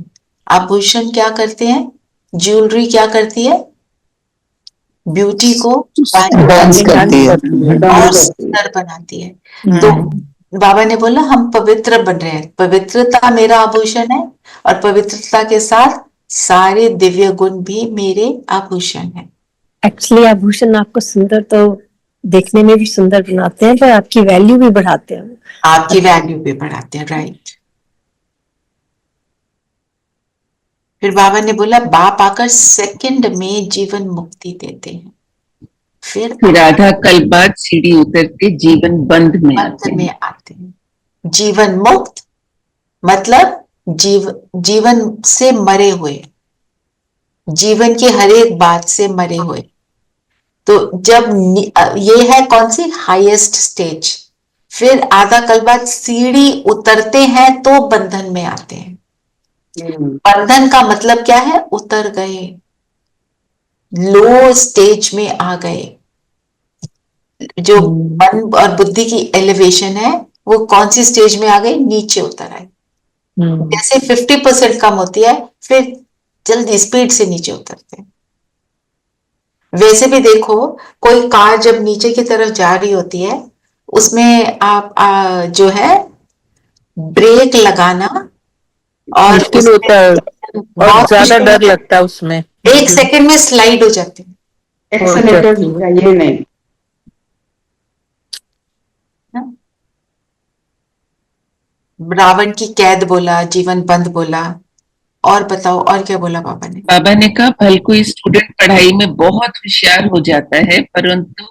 आभूषण क्या करते हैं? ज्वेलरी क्या करती है? ब्यूटी को डांस करती है। और सुंदर बनाती है। तो बाबा ने बोला हम पवित्र बन रहे हैं, पवित्रता मेरा आभूषण है, और पवित्रता के साथ सारे दिव्य गुण भी मेरे आभूषण है। एक्चुअली आभूषण आपको सुंदर तो देखने में भी सुंदर बनाते हैं, पर आपकी वैल्यू भी बढ़ाते हैं। आपकी वैल्यू भी बढ़ाते हैं, राइट। फिर बाबा ने बोला बाप आकर सेकंड में जीवन मुक्ति देते हैं, फिर आधा कल बाद सीढ़ी उतर के जीवन बंध में आते में हैं। आते हैं। जीवन मुक्त मतलब जीवन से मरे हुए, जीवन की हर एक बात से मरे हुए। तो जब ये है कौन सी? Highest stage. फिर आधा कल बाद सीढ़ी उतरते हैं तो बंधन में आते हैं। बंधन का मतलब क्या है? उतर गए, लो स्टेज में आ गए। जो मन और बुद्धि की एलिवेशन है वो कौन सी स्टेज में आ गई? नीचे उतर आए। जैसे 50% कम होती है, फिर जल्दी स्पीड से नीचे उतरते हैं। वैसे भी देखो, कोई कार जब नीचे की तरफ जा रही होती है, उसमें आप जो है ब्रेक लगाना और मुश्किल होता है और बहुत ज्यादा मुश्किल डर होता है। लगता है उसमें। एक सेकंड में स्लाइड हो जाते हैं। एक्सेलेटर चाहिए नहीं। रावण की कैद बोला, जीवन बंद बोला, और बताओ और क्या बोला बाबा ने? बाबा ने कहा भल कोई स्टूडेंट पढ़ाई में बहुत होशियार हो जाता है, परंतु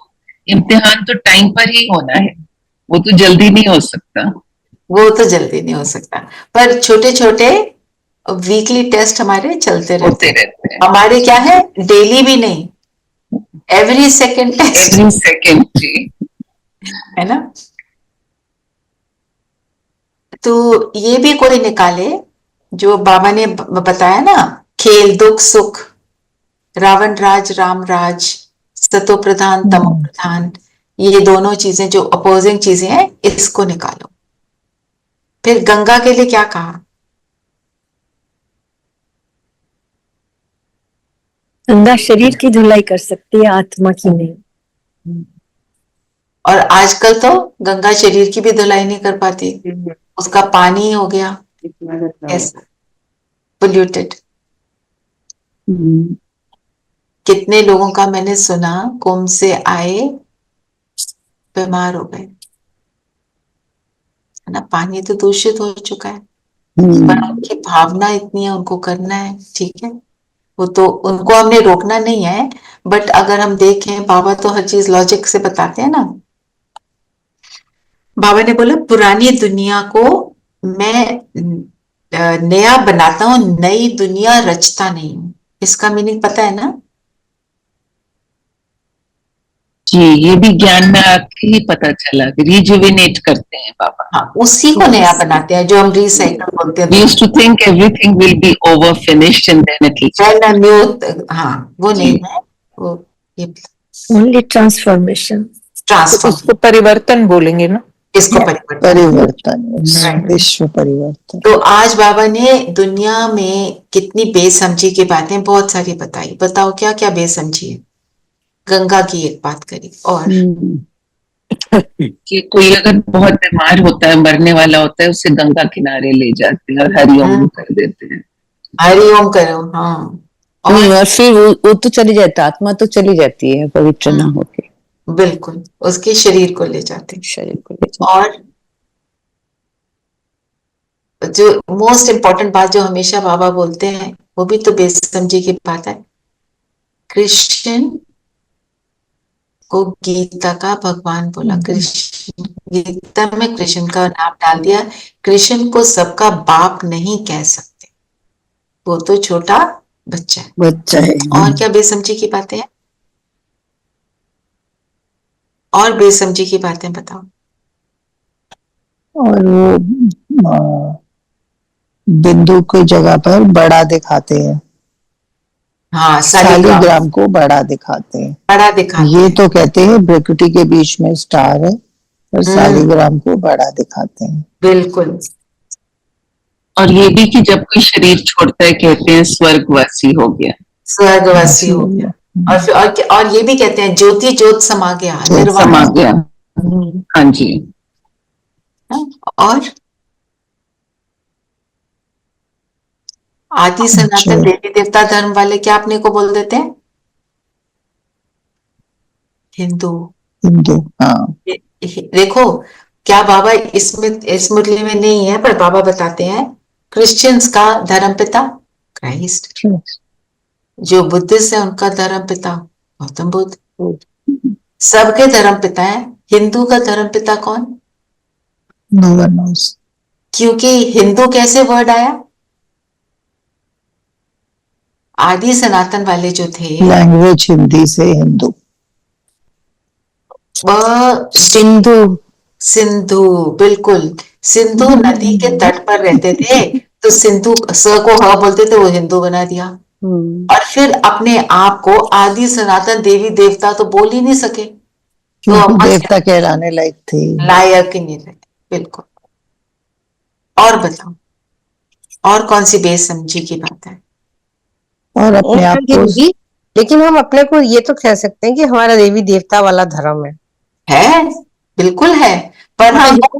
इम्तिहान तो टाइम पर ही होना है, वो तो जल्दी नहीं हो सकता। वो तो जल्दी नहीं हो सकता, पर छोटे छोटे वीकली टेस्ट हमारे चलते रहते हैं। हमारे क्या है? डेली भी नहीं, every second test, every second जी, है ना। तो ये भी कोई निकाले जो बाबा ने बताया ना, खेल दुख सुख, रावण राज राम राज, सतो प्रधान तमो प्रधान, ये दोनों चीजें जो अपोजिंग चीजें हैं, इसको निकालो। फिर गंगा के लिए क्या कहा? गंगा शरीर की धुलाई कर सकती है, आत्मा की नहीं। और आजकल तो गंगा शरीर की भी धुलाई नहीं कर पाती, उसका पानी हो गया ऐसा पोल्यूटेड। कितने लोगों का मैंने सुना, कुंभ से आए बीमार हो गए, है ना। पानी तो दूषित हो चुका है। पर उनकी भावना इतनी है, उनको करना है, ठीक है। वो तो उनको हमने रोकना नहीं है, बट अगर हम देखें, बाबा तो हर चीज लॉजिक से बताते हैं ना। बाबा ने बोला पुरानी दुनिया को मैं नया बनाता हूं, नई दुनिया रचता नहीं हूं। इसका मीनिंग पता है ना? जी, ये भी ज्ञान में आके ही पता चला, रिजुविनेट करते हैं बाबा। हाँ, उसी को नया बनाते हैं, जो हम रिसाइकल बोलते हैं। We used to think everything will be over finished and then it will Then a new, हाँ, वो नहीं है, वो ये ओनली ट्रांसफॉर्मेशन। ट्रांसफॉर्म, उसको परिवर्तन बोलेंगे ना। इसको परिवर्तन। परिवर्तन, विश्व परिवर्तन। तो आज बाबा ने दुनिया में कितनी बेसमझी की बातें बहुत सारी बताई। बताओ क्या क्या बेसमझी है? गंगा की एक बात करी, और कि कोई अगर बहुत बीमार होता है, मरने वाला होता है, उसे गंगा किनारे ले जाते हैं और हरिओम कर देते हैं। हरिओम करो, हाँ। और फिर वो तो चली जाता, आत्मा तो चली जाती है पवित्र ना होके, बिल्कुल, उसके शरीर को ले जाते हैं। शरीर को ले जाते। और जो मोस्ट इम्पोर्टेंट बात जो हमेशा बाबा बोलते हैं, वो भी तो बेसमझी की बात है। कृष्ण को गीता का भगवान बोला, कृष्ण, गीता में कृष्ण का नाम डाल दिया। कृष्ण को सबका बाप नहीं कह सकते, वो तो छोटा बच्चा है। बच्चा है। और क्या बेसमझी की बातें हैं? और बेसमझी की बातें बताओ। और वो बिंदु की जगह पर बड़ा दिखाते हैं, हाँ, शालिग्राम को बड़ा दिखाते हैं। बड़ा दिखाते ये हैं। तो कहते हैं प्रकृति के बीच में स्टार है, और शालिग्राम को बड़ा दिखाते हैं। बिल्कुल। और ये भी कि जब कोई शरीर छोड़ता है, कहते हैं स्वर्गवासी हो गया, स्वर्गवासी हो गया। और फिर और ये भी कहते हैं ज्योति ज्योत समा गया, निर्वाण समा गया। हाँ जी। और आदि सनातन देवी देवता धर्म वाले क्या अपने को बोल देते हैं? हिंदू। हिंदू, हाँ। देखो, क्या बाबा इसमें इस मुरली में नहीं है, पर बाबा बताते हैं क्रिश्चियंस का धर्म पिता क्राइस्ट, जो बुद्धिस्ट है उनका धर्म पिता गौतम बुद्ध। सबके धर्म पिता है। हिंदू का धर्म पिता कौन? No one knows. क्योंकि हिंदू कैसे वर्ड आया? आदि सनातन वाले जो थे, लैंग्वेज हिंदी से हिंदू। सिंधु, सिंधु, बिल्कुल। सिंधु नदी के तट पर रहते थे, तो सिंधु स को ह बोलते थे, वो हिंदू बना दिया। और फिर अपने आप को आदि सनातन देवी देवता तो बोल ही नहीं सके, तो देवता कहलाने लायक थे, लायक ही नहीं रहे। बिल्कुल। और बताओ, और कौन सी बेसमझी की बात है? और अपने आप को, लेकिन हम अपने को ये तो कह सकते हैं कि हमारा देवी देवता वाला धर्म है, बिल्कुल है। पर हम हिंदू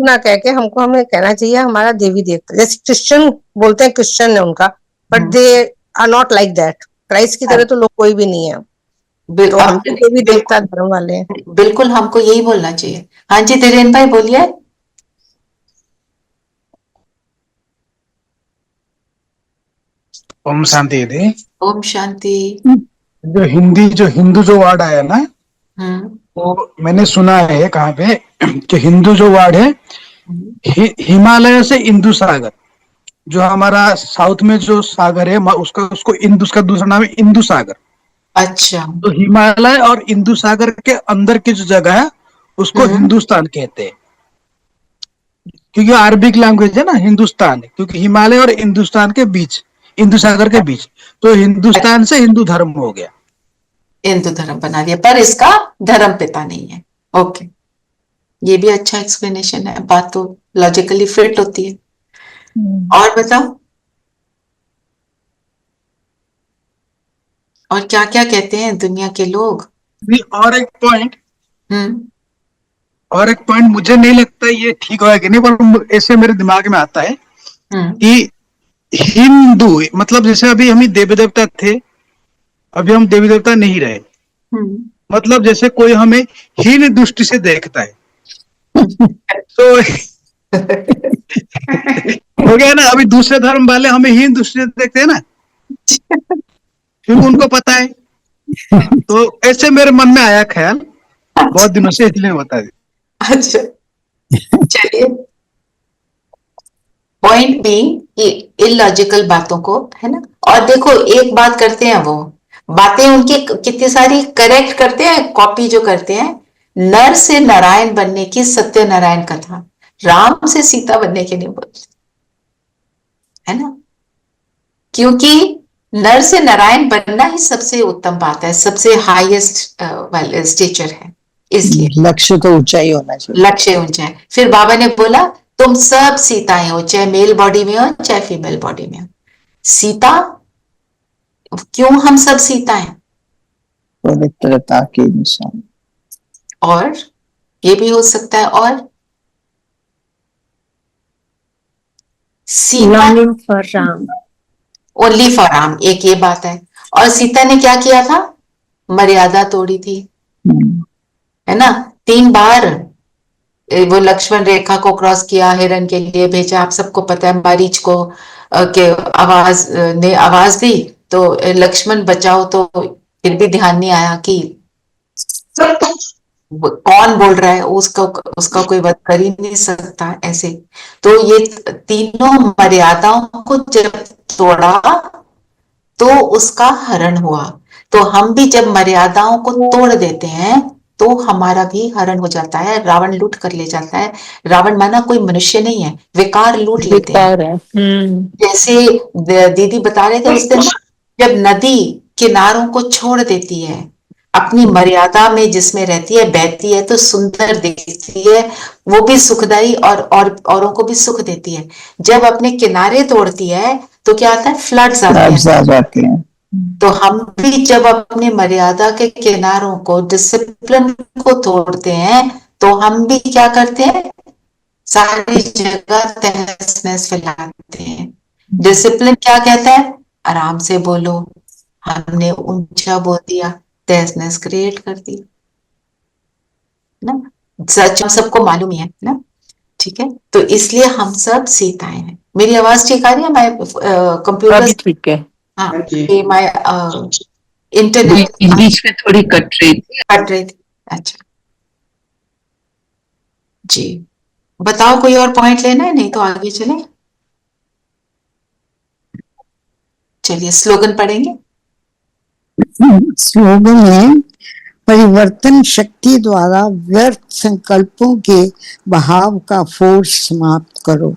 ना कह के हमको हमें कहना चाहिए हमारा देवी देवता। जैसे क्रिश्चियन बोलते हैं, क्रिश्चियन है उनका, but they are not like that. Christ की तरह तो लोग कोई भी नहीं है, तो हम भी देवी देवता धर्म वाले हैं। बिल्कुल, हमको यही बोलना चाहिए। हाँ जी, धीरेन भाई बोलिए। ओम शांति दीदी। ओम शांति। जो हिंदू जो वर्ड आया ना, वो मैंने सुना है कहाँ पे कि हिंदू जो वर्ड है, हिमालय से इंदु सागर, जो हमारा साउथ में जो सागर है उसको उसका दूसरा नाम है इंदु सागर। अच्छा। तो हिमालय और इंदु सागर के अंदर की जो जगह है उसको हिंदुस्तान कहते हैं, क्योंकि अरबिक लैंग्वेज है ना हिंदुस्तान, क्योंकि हिमालय और हिंदुस्तान के बीच, इंदु सागर के बीच, तो हिंदुस्तान से हिंदू धर्म हो गया, हिंदू धर्म बना दिया, पर इसका धर्म पिता नहीं है। ओके, ये भी अच्छा एक्सप्लेनेशन है, बात तो लॉजिकली फिट होती है। और बताओ, और क्या क्या कहते हैं दुनिया के लोग? और एक पॉइंट मुझे नहीं लगता ये ठीक होगा कि नहीं, पर ऐसे मेरे दिमाग में आता है कि हिंदू मतलब जैसे अभी हम देवी देवता थे, अभी हम देवी देवता नहीं रहे, मतलब जैसे कोई हमें हीन दृष्टि से देखता है, तो हो गया ना। अभी दूसरे धर्म वाले हमें हीन दृष्टि से देखते हैं ना, क्योंकि उनको पता है। तो ऐसे मेरे मन में आया ख्याल बहुत दिनों से, इसलिए बता दी। अच्छा, चलिए। पॉइंट बी कि इलॉजिकल बातों को, है ना। और देखो एक बात करते हैं, वो बातें उनकी कितनी सारी करेक्ट करते हैं, कॉपी जो करते हैं। नर से नारायण बनने की सत्यनारायण कथा, राम से सीता बनने की नहीं बोलते, है ना। क्योंकि नर से नारायण बनना ही सबसे उत्तम बात है, सबसे हाईएस्ट स्टेचर है, इसलिए लक्ष्य तो ऊंचा ही होना चाहिए। लक्ष्य ऊंचा है। फिर बाबा ने बोला तुम सब सीताएं हो, चाहे मेल बॉडी में हो चाहे फीमेल बॉडी में हो। सीता, क्यों हम सब सीताएं? पवित्रता की निशान। और ये भी हो सकता है, और Sita longing for Ram, only for Ram, एक ये बात है। और सीता ने क्या किया था? मर्यादा तोड़ी थी, है ना। 3 बार वो लक्ष्मण रेखा को क्रॉस किया, हिरण के लिए भेजा। आप सबको पता है मारीच को के आवाज ने आवाज दी तो लक्ष्मण बचाओ, तो फिर भी ध्यान नहीं आया कि कौन बोल रहा है, उसका कोई वध कर ही नहीं सकता ऐसे। तो ये तीनों मर्यादाओं को जब तोड़ा तो उसका हरण हुआ। तो हम भी जब मर्यादाओं को तोड़ देते हैं तो हमारा भी हरण हो जाता है, रावण लूट कर ले जाता है। रावण माना कोई मनुष्य नहीं है, विकार लूट लेते हैं। जैसे दीदी बता रहे थे उस दिन, जब नदी किनारों को छोड़ देती है, अपनी मर्यादा में जिसमें रहती है, बहती है, तो सुंदर दिखती है, वो भी सुखदाई और औरों को भी सुख देती है। जब अपने किनारे तोड़ती है तो क्या आता है? फ्लड्स आते हैं। तो हम भी जब अपनी मर्यादा के किनारों को, डिसिप्लिन को तोड़ते हैं, तो हम भी क्या करते हैं? सारी जगह तहस नहस फैलाते हैं। डिसिप्लिन क्या कहता है? आराम से बोलो। हमने ऊंचा बोल दिया, तहस नहस क्रिएट कर दी ना। सच हम सबको मालूम ही है ना, ठीक है। तो इसलिए हम सब सीताएं हैं। मेरी आवाज ठीक आ रही है? मैं कंप्यूटर ठीक है। हाँ, ये मैं इंटरनेट बीच में थोड़ी कट रही थी। अच्छा जी, बताओ कोई और पॉइंट लेना है, नहीं तो आगे चले। चलिए स्लोगन पढ़ेंगे। स्लोगन है, परिवर्तन शक्ति द्वारा व्यर्थ संकल्पों के बहाव का फोर्स समाप्त करो।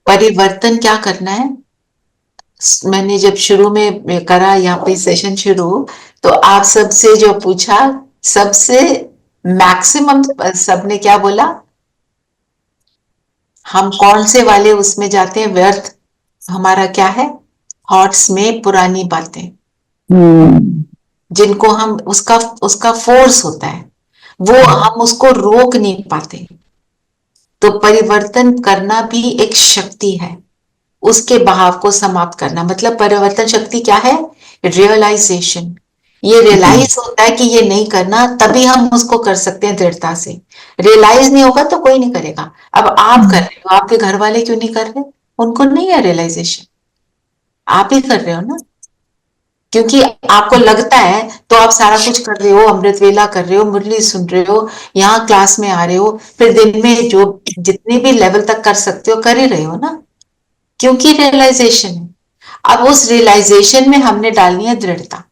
परिवर्तन क्या करना है? मैंने जब शुरू में करा यहाँ पे सेशन शुरू, तो आप सबसे जो पूछा, सबसे मैक्सिमम सबने क्या बोला? हम कौन से वाले उसमें जाते हैं? व्यर्थ हमारा क्या है? थॉट्स में पुरानी बातें, जिनको हम उसका फोर्स होता है, वो हम उसको रोक नहीं पाते। तो परिवर्तन करना भी एक शक्ति है, उसके बहाव को समाप्त करना। मतलब परिवर्तन शक्ति क्या है? रियलाइजेशन। ये रियलाइज होता है कि ये नहीं करना, तभी हम उसको कर सकते हैं दृढ़ता से। रियलाइज नहीं होगा तो कोई नहीं करेगा। अब आप कर रहे हो, आपके घर वाले क्यों नहीं कर रहे? उनको नहीं है रियलाइजेशन, आप ही कर रहे हो ना। क्योंकि आपको लगता है तो आप सारा कुछ कर रहे हो, अमृत वेला कर रहे हो, मुरली सुन रहे हो, यहाँ क्लास में आ रहे हो, फिर दिन में जो जितने भी लेवल तक कर सकते हो कर ही रहे हो ना, क्योंकि रियलाइजेशन है। अब उस रियलाइजेशन में हमने डालनी है दृढ़ता।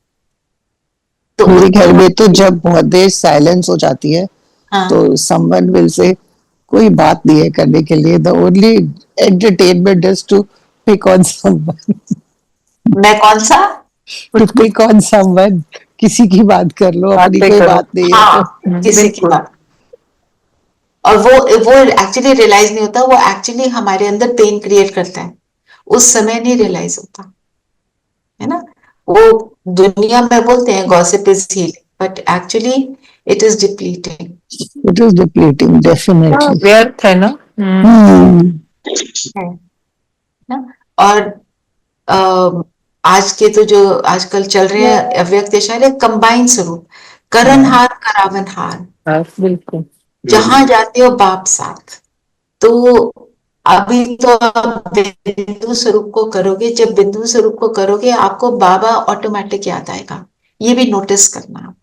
तो मेरे घर में तो जब बहुत देर साइलेंस हो जाती है, हाँ, तो समवन विल से कोई बात नहीं है करने के लिए, the only entertainment is to pick on someone. मैं कौन सा? टू पिक ऑन समवन, किसी की बात कर लो, अपनी कोई बात नहीं है। हाँ, किसी की बात। और वो एक्चुअली रियलाइज नहीं होता, वो एक्चुअली हमारे अंदर पेन क्रिएट करता है, उस समय नहीं रियलाइज होता है ना। वो दुनिया में बोलते हैं gossip is healing, but actually it is depleting. It is depleting, definitely व्यर्थ है ना। और आज के तो जो आजकल चल रहे हैं अव्यक्त इशारे, कंबाइन स्वरूप, करण हार करावन हार, बिल्कुल। जहां जाते हो बाप साथ, तो अभी तो आप बिंदु स्वरूप को करोगे, जब बिंदु स्वरूप को करोगे आपको बाबा ऑटोमेटिक याद आएगा, ये भी नोटिस करना आप।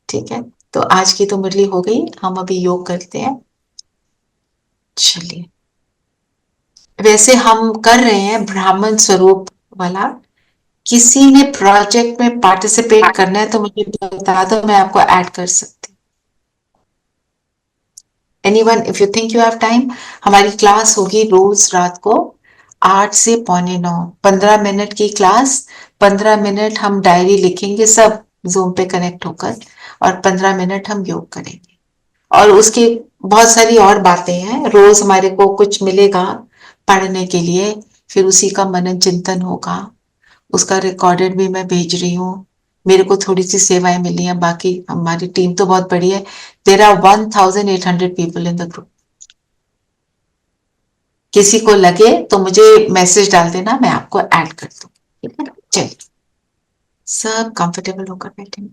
ठीक है, तो आज की तो मुरली हो गई, हम अभी योग करते हैं। चलिए, वैसे हम कर रहे हैं ब्राह्मण स्वरूप वाला। किसी ने प्रोजेक्ट में पार्टिसिपेट करना है तो मुझे बता दो, मैं आपको ऐड कर सकती हूँ। Anyone, if you think you have time, हमारी क्लास होगी रोज रात को 8 से 8:45, 15 मिनट की क्लास। 15 मिनट हम डायरी लिखेंगे सब जूम पे कनेक्ट होकर, और 15 मिनट हम योग करेंगे। और उसकी बहुत सारी और बातें हैं, रोज हमारे को कुछ मिलेगा पढ़ने के लिए, फिर उसी का मनन चिंतन होगा। उसका रिकॉर्डेड भी मैं भेज रही हूँ। मेरे को थोड़ी सी सेवाएं मिली हैं, बाकी हमारी टीम तो बहुत बड़ी है। There are 1800 people in the group. किसी को लगे तो मुझे मैसेज डाल देना, मैं आपको ऐड कर दूँ। ठीक है, चलिए सब कंफर्टेबल होकर बैठे।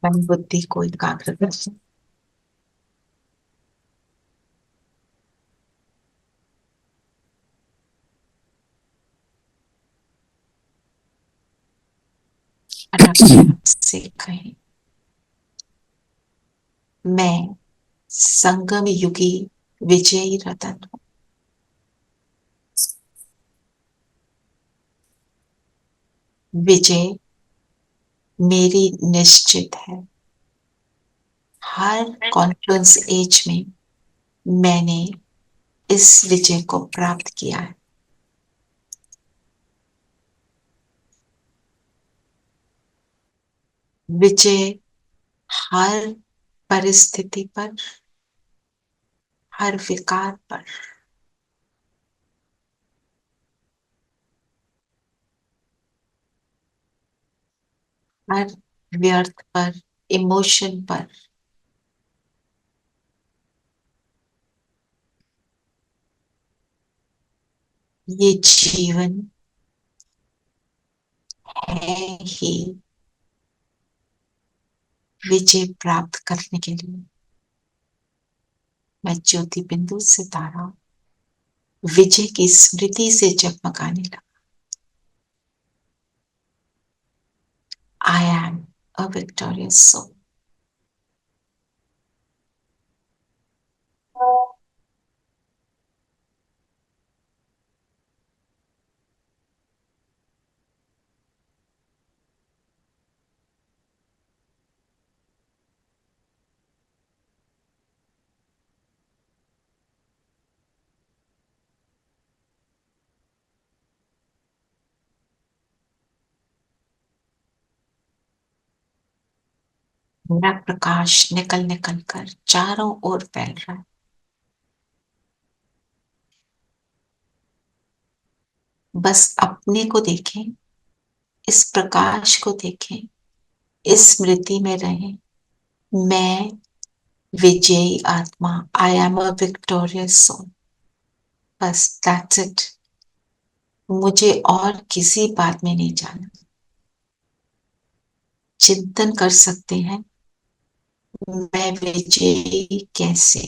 मन बुद्धि को एकाग्र कर, से कहें, मैं संगम युगी विजयी रतन हूं। विजय मेरी निश्चित है। हर कॉन्फ्लुएंस एज में मैंने इस विजय को प्राप्त किया है। विजय हर परिस्थिति पर, हर विकार पर, हर व्यर्थ पर, इमोशन पर, ये जीवन है ही विजय प्राप्त करने के लिए। मैं ज्योति बिंदु सितारा विजय की स्मृति से जगमगाने लगा। I am a victorious soul. मेरा प्रकाश निकल निकल कर चारों ओर फैल रहा है। बस अपने को देखें, इस प्रकाश को देखें, इस स्मृति में रहें, मैं विजयी आत्मा, I am a victorious soul. बस दैट्स इट। मुझे और किसी बात में नहीं जाना। चिंतन कर सकते हैं, मैं विजयी कैसे।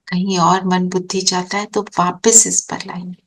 कहीं और मन बुद्धि जाता है तो वापस इस पर लाएंगे।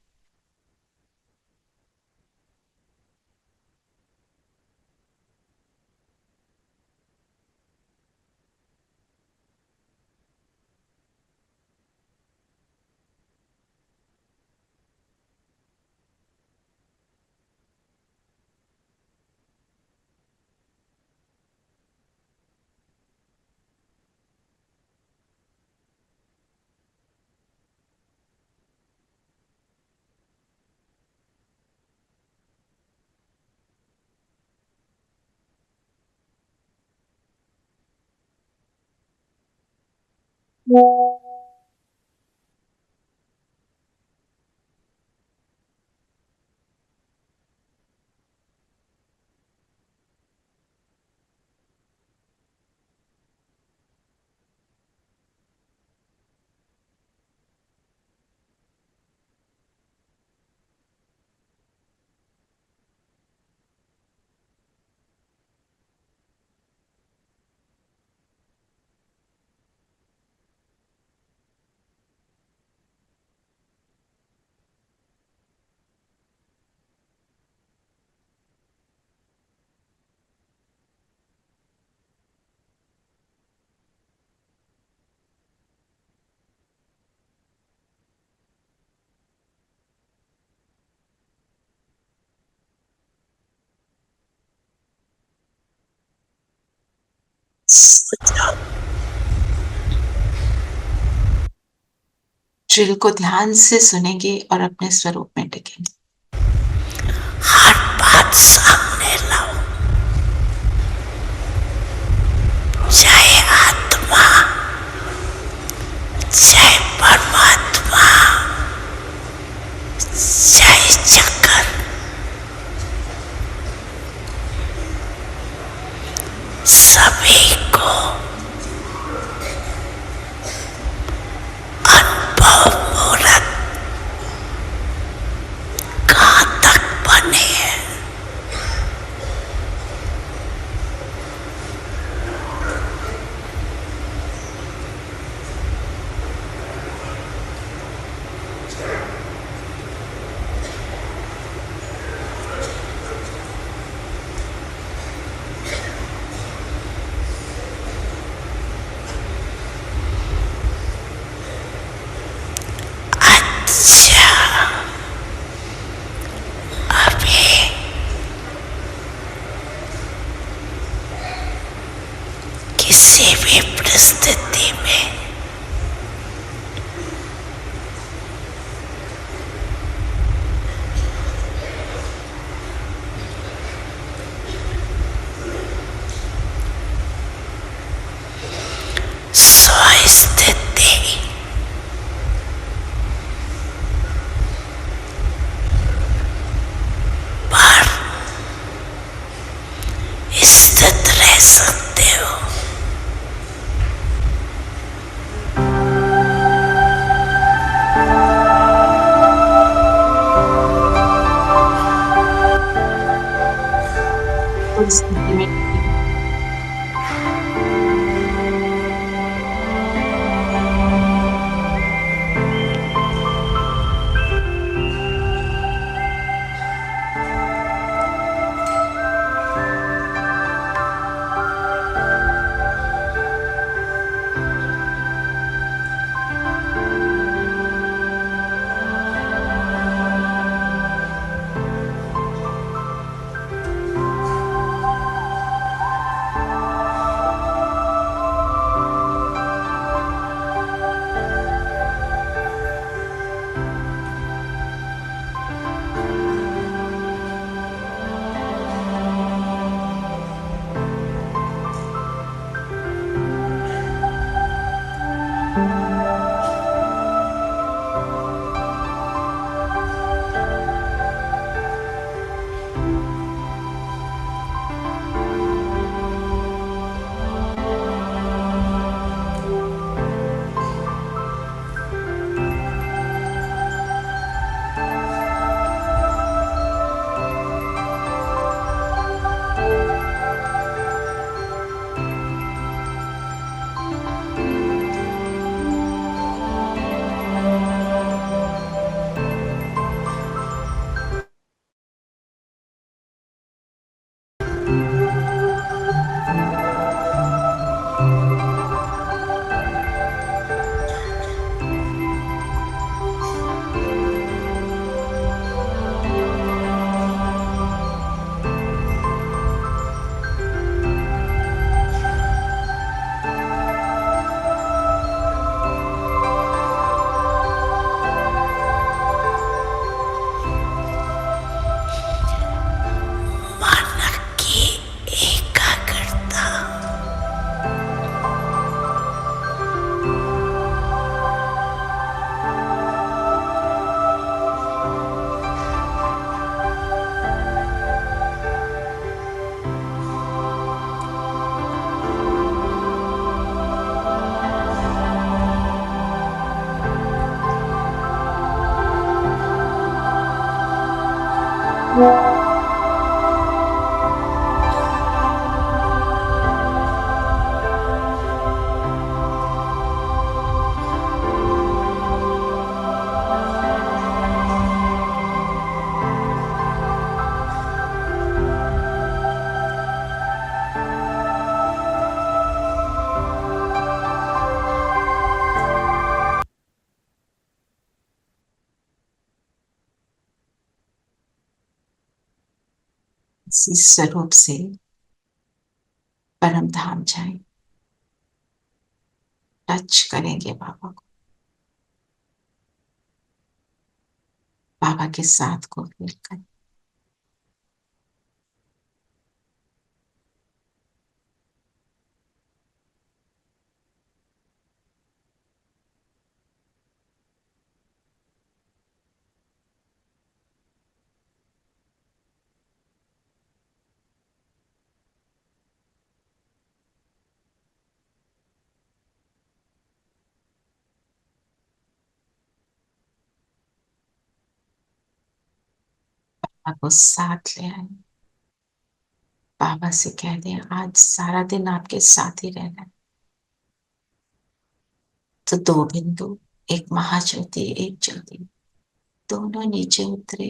ड्रिल को ध्यान से सुनेंगे और अपने स्वरूप में टिकेंगे। हर बात सामने लाओ, चाहे आत्मा, चाहे परमात्मा, चाहे चक्कर, सभी को अनुभव मूर्त कहाँ तक बने हैं। अच्छा, अभी किसी भी परिस्थिति में स्वस्थिति पर स्थित रह सकते हो। उस स्थिति में इसी स्वरूप से परम धाम जाए। टच करेंगे बाबा को, बाबा के साथ को फील करें। बाबा को साथ ले आए, बाबा से कह दें आज सारा दिन आपके साथ ही रहना है। तो दो बिंदु, एक महाज्योति एक ज्योति, दोनों नीचे उतरे,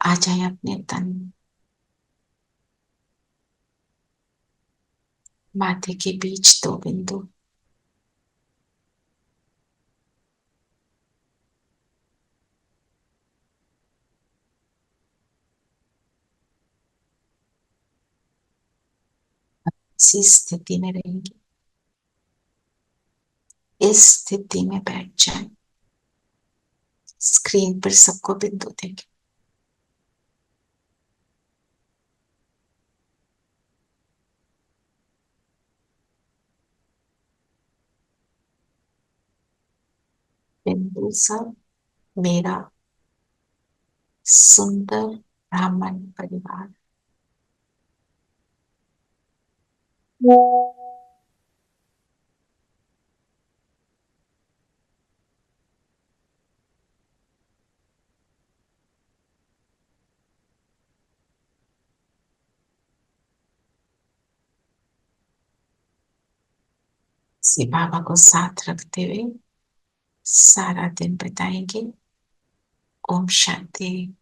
आ जाए अपने तन में, माथे के बीच दो बिंदु, इसी स्थिति में रहेंगे, इस स्थिति में बैठ जाए, स्क्रीन पर सबको बिंदु देंगे। बिंदु सब मेरा सुंदर ब्राह्मण परिवार। से बाबा को साथ रखते हुए सारा दिन बिताएंगे। Om Shanti.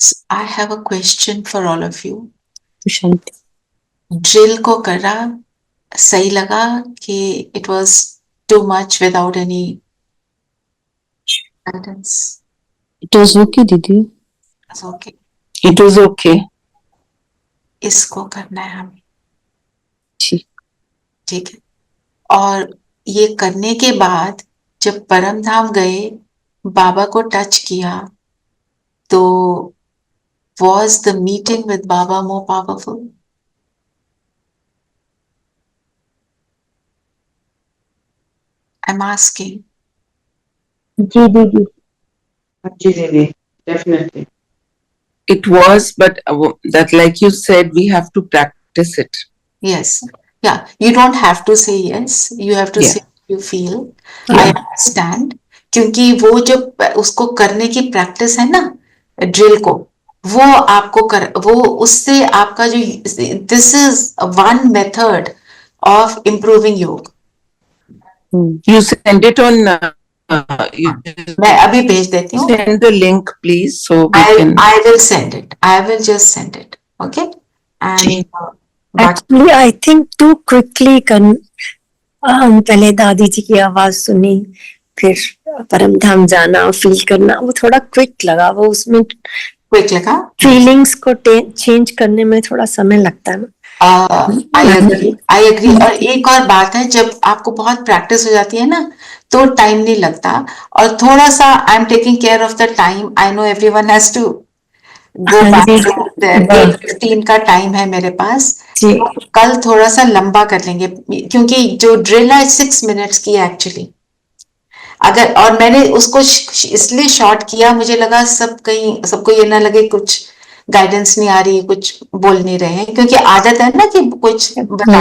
So I have a question for all of you. Shanti. Drill को करा सही लगा कि it was too much without any guidance? It was okay, दीदी। It's okay. It was okay. इसको करना है हमें, ठीक। ठीक है। और ये करने के बाद जब परम धाम गए, बाबा को टच किया, तो was the meeting with Baba more powerful? I'm asking. जी दीदी। जी दीदी, definitely. It was, but that, like you said, we have to practice it. Yes. Yeah. You don't have to say yes. You have to Yeah. say what you feel. Yeah. I understand. क्योंकि वो जो उसको करने की प्रैक्टिस है ना, ड्रिल को, वो आपको वो उससे आपका जो this is one method of improving योग। You send it on. You मैं अभी भेज देती हूँ। send the link, please, so we can. I will send it. I will just send it. Okay. And Actually, I think too quickly हम पहले दादी जी की आवाज सुनी, फिर परम धाम जाना, फील करना, वो थोड़ा क्विक लगा। वो उसमें क्विक लगा, फीलिंग्स को चेंज करने में थोड़ा समय लगता है ना। I agree. और एक और बात है, जब आपको बहुत प्रैक्टिस हो जाती है ना, तो टाइम नहीं लगता। और थोड़ा सा I am taking care of the time. I know everyone has to go back. 8:15 का टाइम है मेरे पास। कल थोड़ा सा लंबा कर लेंगे, क्योंकि जो ड्रिल है 6 मिनट्स की है एक्चुअली। अगर, और मैंने उसको इसलिए शॉर्ट किया, मुझे लगा सबको ये ना लगे कुछ गाइडेंस नहीं आ रही, कुछ बोल नहीं रहे हैं, क्योंकि आदत है ना कि कुछ बता,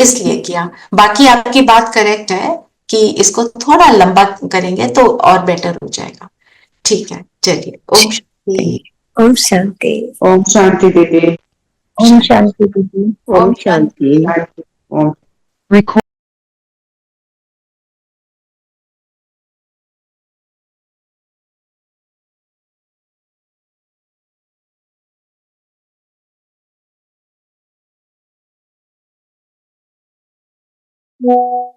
इसलिए किया। बाकी आपकी बात करेक्ट है कि इसको थोड़ा लंबा करेंगे तो और बेटर हो जाएगा। ठीक है, चलिए। ओम शांति। ओम शांति। ओम शांति दीदी। ओम शांति दीदी। ओम शांति। ओम। Record Yeah.